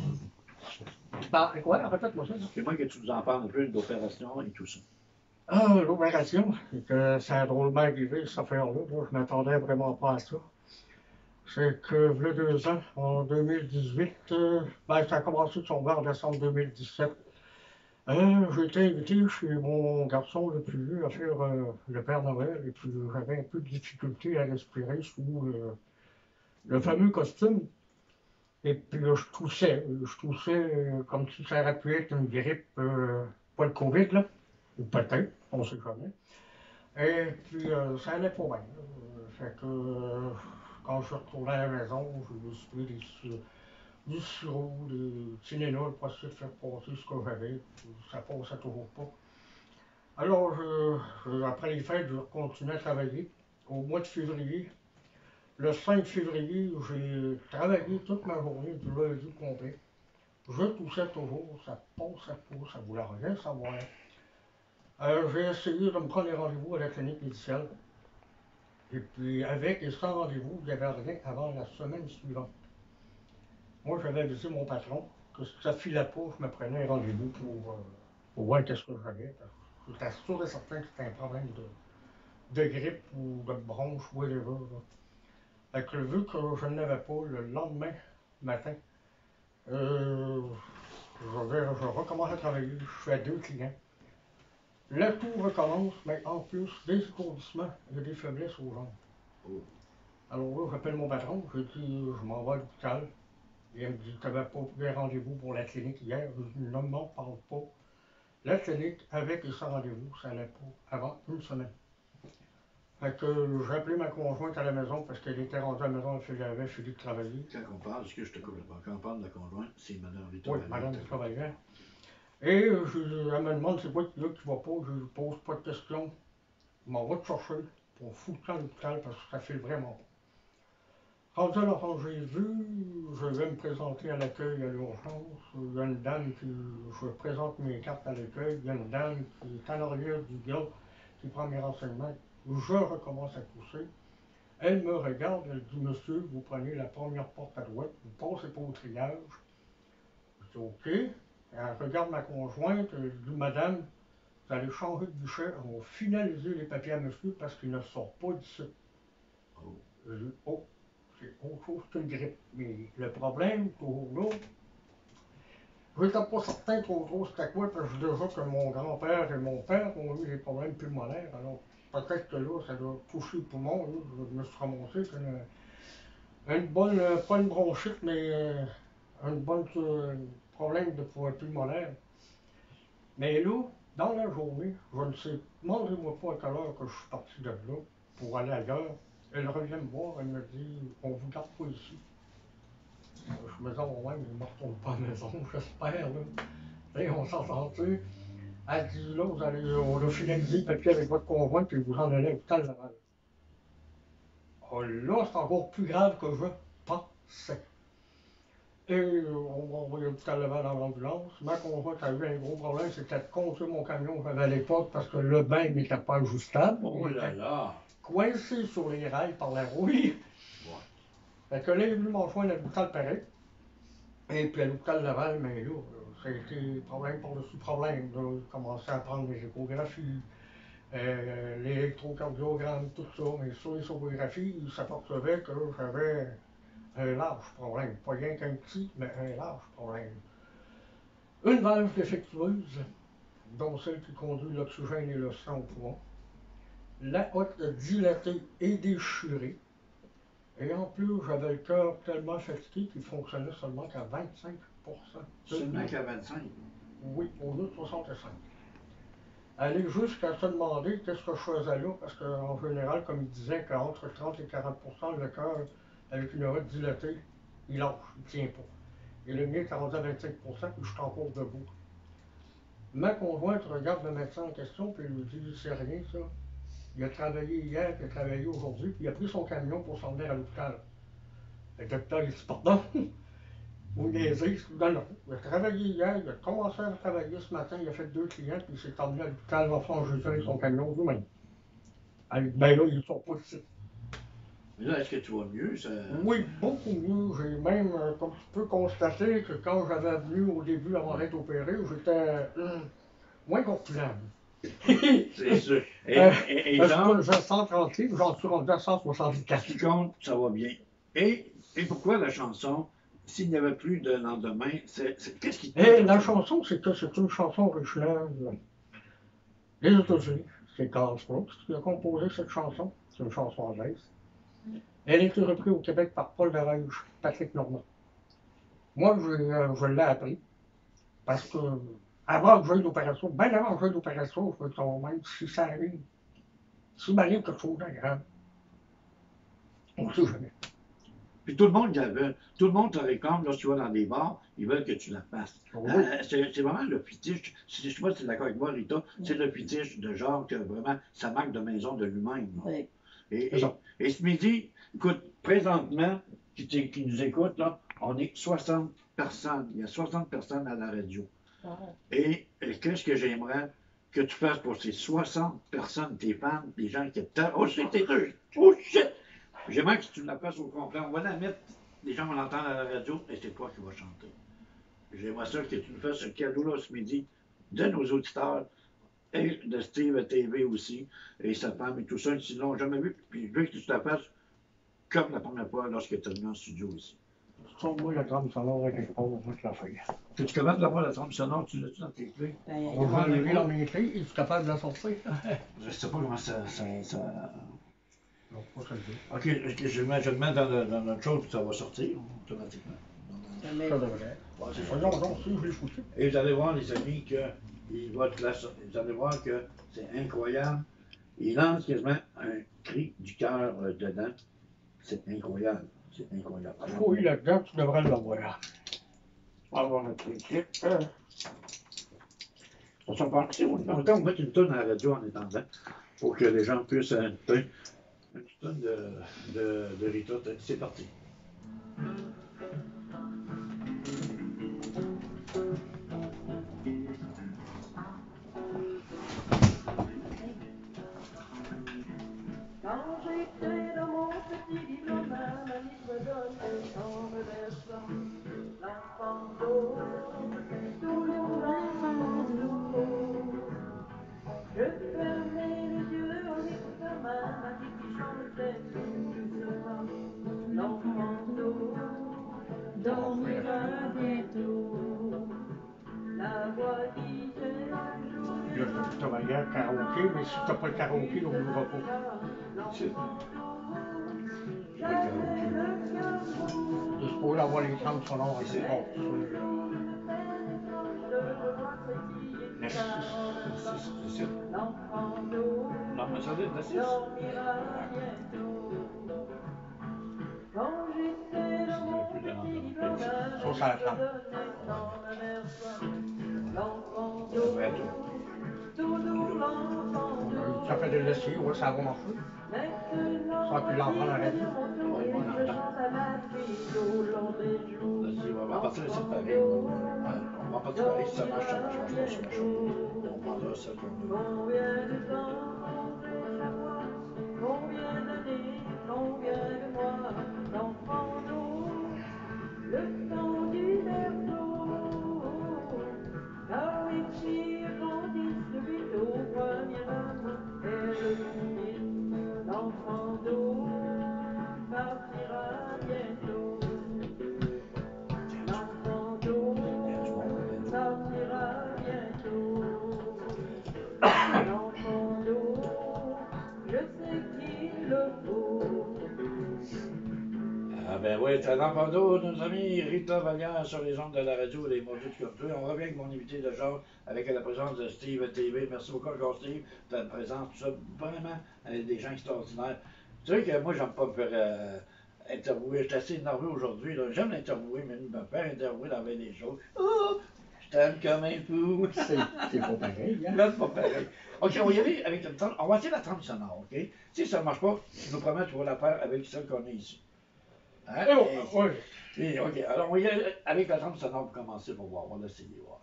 D: Bah, ouais, peut-être, ça.
C: J'aimerais que tu nous en parles un peu de l'opération et tout ça.
D: Ah, l'opération, c'est que ça a drôlement arrivé, cette affaire-là. Je m'attendais vraiment pas à ça. C'est que, il y a 2 ans, en 2018, ben, ça a commencé de son en décembre 2017. J'ai été invité chez mon garçon le plus vieux à faire le Père Noël, et puis j'avais un peu de difficulté à respirer sous le fameux costume. Et puis je toussais comme si ça aurait pu être une grippe, pas le Covid, là, ou peut-être, on ne sait jamais. Et puis ça allait pas bien. Fait que quand je suis retourné à la maison, je me suis pris du sirop, des Tylenol pour essayer de faire passer ce que j'avais. Ça passait toujours pas. Alors, après les fêtes, je continuais à travailler. Au mois de février, le 5 février, j'ai travaillé toute ma journée, du lundi complet. Je toussais toujours, ça passait pas, ça voulait rien savoir. J'ai essayé de me prendre des rendez-vous à la clinique médicale. Et puis, avec et sans rendez-vous, il n'y avait rien avant la semaine suivante. Moi, j'avais avisé mon patron que si ça filait pas, je me prenais un rendez-vous pour voir qu'est-ce que j'avais. J'étais sûr et certain que c'était un problème de grippe ou de bronche, whatever. Fait que vu que je n'avais pas le lendemain matin, je recommence à travailler, je fais 2 clients. Le tout recommence, mais en plus, des étourdissements et des faiblesses aux jambes. Oh. Alors là, j'appelle mon patron, je dis, je m'en vais à l'hôpital. Il me dit, tu n'avais pas pris rendez-vous pour la clinique hier. Je dis, ne m'en parle pas. La clinique, avec et sans rendez-vous, ça n'allait pas avant une semaine. Fait que j'ai appelé ma conjointe à la maison parce qu'elle était rendue à la maison, elle avait fini de travailler.
C: Quand on parle, excuse, je te coupe pas, quand on parle de la conjointe, c'est Mme Victor.
D: Oui, Mme Victor Vallière. Et elle me demande c'est quoi qui va pas, je lui pose pas de questions. Je m'en vais te chercher pour foutre à l'hôpital parce que ça file vraiment pas. Rendu là, j'ai vu, je vais me présenter à l'accueil à l'urgence. Il y a une dame qui, je présente mes cartes à l'accueil, il y a une dame qui est à l'arrière du gars qui prend mes renseignements. Je recommence à pousser. Elle me regarde, elle dit, monsieur, vous prenez la première porte à droite, vous passez pas au triage. Je dis, OK. Elle regarde ma conjointe, elle dit, madame, vous allez changer de guichet, on va finaliser les papiers à monsieur parce qu'il ne sort pas d'ici. Oh. Je dis, oh, c'est autre chose qu'une grippe. Mais le problème, toujours là, je n'étais pas certain trop c'était quoi, parce que déjà que mon grand-père et mon père ont eu des problèmes pulmonaires, alors peut-être que là, ça doit toucher le poumon, là. Je me suis ramassé une bonne, pas une bronchite, mais un bon problème de pulmonaire. Mais là, dans la journée, je ne sais, demandez-moi pas à quelle heure que je suis parti de là pour aller ailleurs. Elle revient me voir, elle me dit, on vous garde pas ici. Je me dis, oh ouais, mais je ne me retourne pas à la maison, j'espère, là. Et on s'entend-tu? Elle dit, là, on a finalisé le papier avec votre conjoint, puis vous en allez à l'hôpital Laval. Oh là, c'est encore plus grave que je pensais. Et on m'a envoyé à l'hôpital Laval en ambulance. Ma conjointe a eu un gros problème, c'était de conduire mon camion que j'avais à l'époque parce que le bain n'était pas ajustable.
C: Oh là là!
D: Coincé sur les rails par la rouille. Ouais. Fait que là, il est venu m'en joindre à l'hôpital Paris. Et puis à l'hôpital Laval, mais là, ça a été problème par-dessus problème. Là, il commençait à prendre mes échographies, l'électrocardiogramme, tout ça. Mais sur les échographies, il s'apercevait que j'avais un large problème. Pas rien qu'un petit, mais un large problème. Une valve défectueuse, dont celle qui conduit l'oxygène et le sang au poumon. La hotte dilatée et déchirée. Et en plus, j'avais le cœur tellement fatigué qu'il fonctionnait seulement qu'à 25%.
C: Seulement qu'à 25%?
D: Oui, au lieu de 65%. Aller jusqu'à se demander qu'est-ce que je faisais là, parce qu'en général, comme il disait qu'entre 30 et 40%, le cœur, avec une hotte dilatée, il lâche, il ne tient pas. Et le mien est rendu à 25%, puis je suis encore debout. Ma conjointe regarde le médecin en question, puis il lui dit, c'est rien ça. Il a travaillé hier, puis il a travaillé aujourd'hui, puis il a pris son camion pour s'en venir à l'hôpital. Le docteur, il dit, pardon? Vous niaisez, non, non. Il a travaillé hier, il a commencé à travailler ce matin, il a fait 2 clients, puis il s'est emmené à l'hôpital, il va faire enregistrer son camion lui-même. Ben là, ils sont pas ici.
C: Mais là, est-ce que tu vas mieux? Ça...
D: Oui, beaucoup mieux. J'ai même, comme tu peux constater, que quand j'avais venu au début avant d'être opéré, j'étais moins corpulent.
C: C'est sûr. Et genre,
D: j'ai 130 livres, j'en suis rendu à 164.
C: tu comptes, ça va bien. Et pourquoi la chanson, s'il n'y avait plus de lendemain, qu'est-ce qui te...
D: Et la chanson, c'est que c'est une chanson originaire des États-Unis. C'est Carl Brooks qui a composé cette chanson. C'est une chanson anglaise. Elle a été reprise au Québec par Paul Darèche, Patrick Normand. Moi, je l'ai appris parce que avant que j'aille d'opération, bien avant que j'aille d'opération, je me dis, même si ça arrive, s'il m'arrive quelque chose d'agréable, on ne sait jamais.
C: Puis tout le monde te réclame, lorsque tu vas dans des bars, ils veulent que tu la fasses.
D: Oui.
C: C'est vraiment le fétiche, je sais pas si tu es d'accord avec moi, Rita, c'est le fétiche de genre que vraiment, ça manque de maison de lui-même.
E: Oui.
C: Et ce midi, écoute, présentement, qui nous écoute, là, on est 60 personnes. Il y a 60 personnes à la radio. Et qu'est-ce que j'aimerais que tu fasses pour ces 60 personnes, tes fans, des gens qui t'aiment. Oh shit, t'es deux! Oh shit! J'aimerais que tu me la fasses au complet. On va la mettre, les gens vont l'entendre à la radio, et c'est toi qui vas chanter. J'aimerais ça que tu nous fasses ce cadeau-là ce midi de nos auditeurs, et de Steve TV aussi, et sa femme et tout ça, ils ne l'ont jamais vu. Puis je veux que tu te la fasses comme la première fois lorsque tu es venu en studio ici.
D: Moi, la trame sonore est quelque part, moi, je la fais.
C: Es-tu capable d'avoir la trame sonore? Tu l'as-tu dans tes clés?
D: On va enlever dans mes clés, es-tu capable de la sortir?
C: Je ne sais pas comment ça...
D: Non, pas ça le dit.
C: Ok, je le mets dans notre chose, puis ça va sortir automatiquement.
D: Ça devrait.
C: Ouais, c'est ça.
D: Voyons donc, si je l'ai foutu.
C: Et vous allez voir, les amis, que vous allez voir que c'est incroyable. Il lance quasiment un cri du cœur dedans. C'est incroyable. C'est incroyable.
D: Oui, là-dedans, tu devrais l'avoir. On va voir notre équipe.
C: On s'en parle ici. On va mettre une tonne à la radio en étendant pour que les gens puissent écouter une petite tonne de Rita. C'est parti.
K: Quand j'étais dans mon petit diplôme, ma mamie me donnait en me versant l'enfant d'eau, tous les enfants d'eau. Je fermais les yeux en écoutant ma mamie qui chantait tout doucement l'enfant d'eau dormira bientôt. La voix disait un jour.
D: Il y a tout travailler à karaoké, mais si tu n'as pas le karaoké, on ne l'ouvrira pas.
C: C'est
D: Il faut avoir les trames sonores à quelque part.
C: Non, mais ça doit être
K: Quand j'étais dans mon petit diplôme,
D: Ça, ça la trame.
K: l'enfant d'eau, toujours l'enfant d'eau.
D: Ça fait de l'essayer, ouais, ça va marcher. Ça va plus l'entendre à la radio.
K: Je chante à ma fille au long des jours.
C: Vas-y, on va partir ici pareil. On va partir pareil, si ça marche, ça marche. Ça marche. On prendra ça comme nous.
K: Combien de temps j'ai savoir, combien d'années, combien de mois, l'enfant d'eau, le temps du berceau. Car les filles grandissent vite au premier amour, elles finissent, l'enfant d'eau partira bientôt. L'enfant d'eau partira bientôt. L'enfant d'eau, je sais qu'il le faut.
C: Ah ben oui, c'est l'enfant d'eau, nos amis Rita Vallière sur les ondes de la radio, les maudits comme toi. On revient avec mon invité de genre, avec la présence de Steve TV. Merci beaucoup encore Steve, ta présence, tout ça, vraiment des gens extraordinaires. Tu sais que moi, j'aime pas me faire interviewer, j'étais assez nerveux aujourd'hui, j'aime l'interviewer, mais me faire interviewer dans bien des choses. Oh, je t'aime comme un fou.
D: C'est pas pareil, hein?
C: Là, c'est pas pareil. Ok, on va y aller avec une trame, on va essayer la trame sonore, ok? Si ça ne marche pas, je vous promets, tu vas la faire avec celle qu'on a ici. Hein?
D: Oui.
C: Et, OK, alors on va y aller avec la trame sonore pour commencer pour voir. On va l'essayer, voir.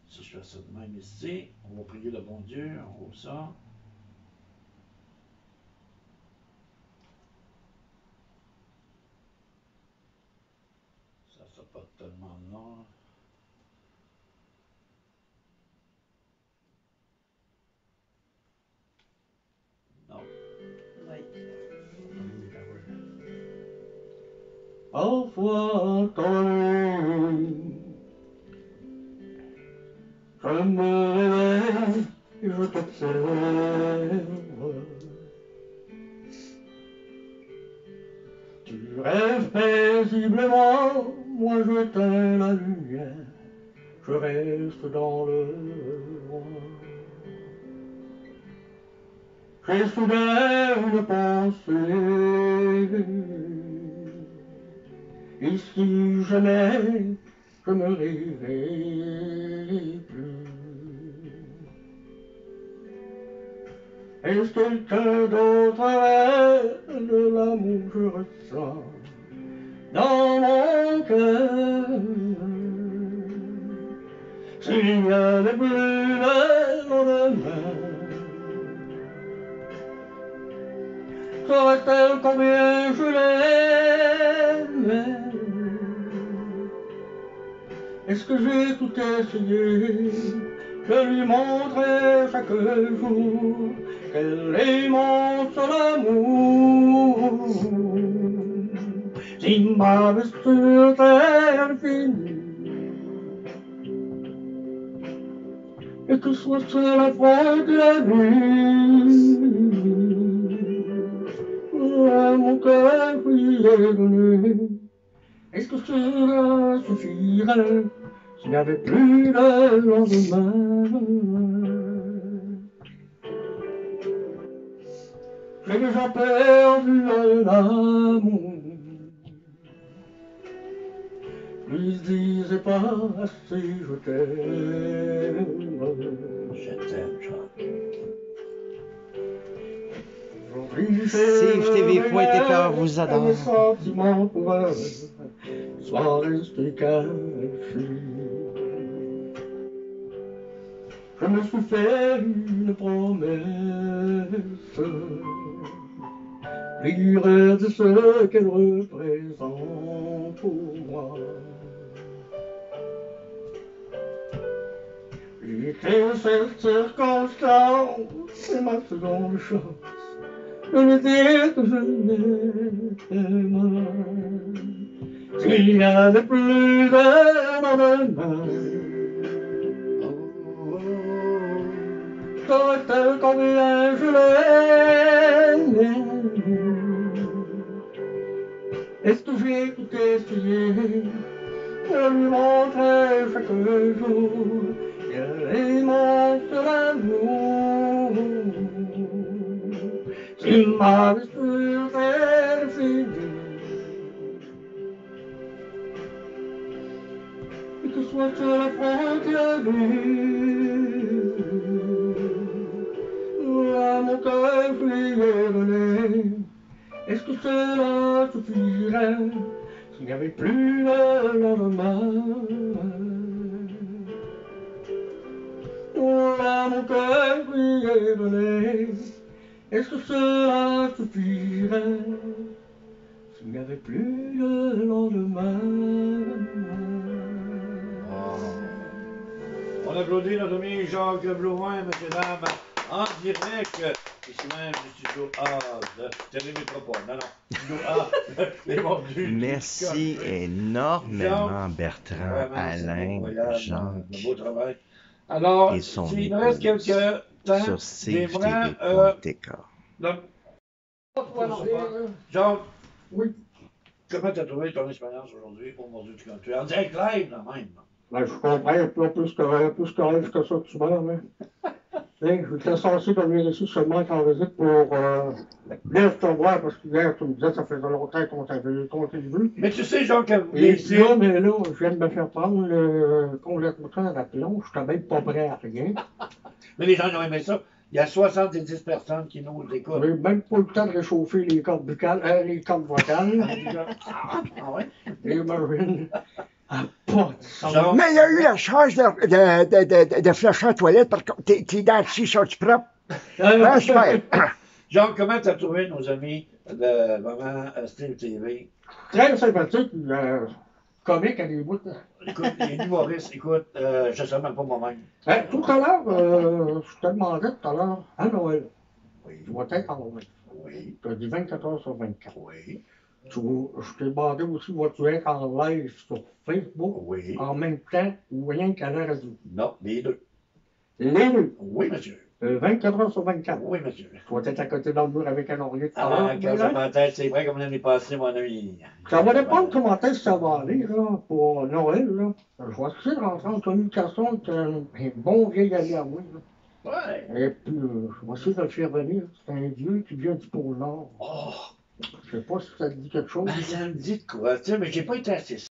C: Si je fais ça de même ici, on va prier le bon Dieu, on ouvre ça. Ça sera pas tellement long. Non.
D: Parfois, quand je me réveille et je t'observe. Tu rêves paisiblement, moi j'éteins la lumière, je reste dans le noir. J'ai soudain une pensée, et si jamais je me réveille plus, est-ce quelqu'un d'autre de l'amour que je ressens dans mon cœur? S'il n'y avait plus de lendemain, saurais-elle combien je l'aimais? Est-ce que j'ai tout essayé de lui montrer chaque jour qu'elle est mon seul amour? Si ma vie sur terre finie et que soit sur la fin de la nuit, mon cœur lui est donné. Est-ce que cela suffirait s'il n'y avait plus de lendemain? J'ai déjà perdu un amour, lui se disait pas assez je t'aime.
C: Je t'aime, Jacques.
A: CFTV.fr vous adore.
D: Mes sentiments pour eux soient restés cachés. Je me suis fait une promesse, libre de ce qu'elle représente pour moi. Et que cette circonstance est ma seconde chance de me dire que je l'aime. S'il n'y avait plus de lendemain, saurais-elle combien je l'aime? Est-ce que j'ai tout essayé de lui montrer chaque jour qu'elle est mon seul amour? S'il m'avait sur terre finie, et que soit sur la frontière nuit, à mon cœur lui est donné, est-ce que cela suffirait s'il n'y avait plus de lendemain? À mon cœur lui est donné, est-ce que cela suffirait s'il n'y avait plus de lendemain?
C: On applaudit notre ami Jacques Blouin, messieurs, dames, en direct, ici même du studio A de Télémétropole. Non, studio A, les mordus.
A: Merci énormément, Bertrand, Alain, Jacques.
C: Un beau travail. Alors,
A: et son
C: s'il nous reste quelques temps,
A: sur
C: CFTV.tk. Jacques,
D: oui.
C: Comment tu as trouvé ton expérience aujourd'hui au Mordu du Country? En direct live, là même.
D: Ben, je comprends un peu plus correct que ça que tu m'as, mais. J'étais censé venir ici seulement en visite pour venir te voir, parce que hier, tu me disais que ça faisait longtemps qu'on t'avait vu.
C: Mais tu sais, Jean, que
D: et là, mais là, je viens de me faire prendre complètement à la plonge, je suis même pas prêt à rien.
C: Mais les gens ont aimé ça. Il y a 70 personnes qui nous écoutent.
D: J'ai même pas le temps de réchauffer les cordes vocales.
C: Ah ouais?
D: Imagine. Ah, pas de sens.
C: Genre,
H: Mais il y a eu la chance de flasher en toilette parce que tes dents ici sont-tu propres? Hein, super.
C: Jean, comment t'as trouvé nos amis de Maman Steve TV?
D: Très sympathique, comique à des bouts.
C: Écoute, les humoristes, écoute, je ne sais même pas moi-même.
D: Hein, tout à l'heure, je te demandais tout à l'heure, à Noël,
C: Oui,
D: je vais être en Noël.
C: oui,
D: Tu as dit 24 heures sur 24.
C: oui,
D: Je t'ai demandé aussi, vas-tu être en live sur Facebook
C: oui.
D: en même temps ou rien qu'à la radio?
C: Non, les deux.
D: Les deux.
C: Oui, monsieur.
D: 24 heures sur 24.
C: Oui, monsieur.
D: Tu vas être à côté dans le mur avec un oreiller tout à
C: Ah,
D: l'heure.
C: quand ça ma tête, c'est vrai comme l'année passée, mon ami.
D: Ça va dépendre comment est-ce que ça va aller là, pour Noël. Là. Je vais essayer de rentrer en communication avec un bon vieil ami à moi. Là.
C: Ouais.
D: Et puis, je vais essayer de le faire venir. C'est un vieux qui vient du pôle Nord.
C: Oh,
D: Je sais pas si ça te dit quelque chose.
C: ben, ça me dit de quoi, tu sais, mais j'ai pas été assez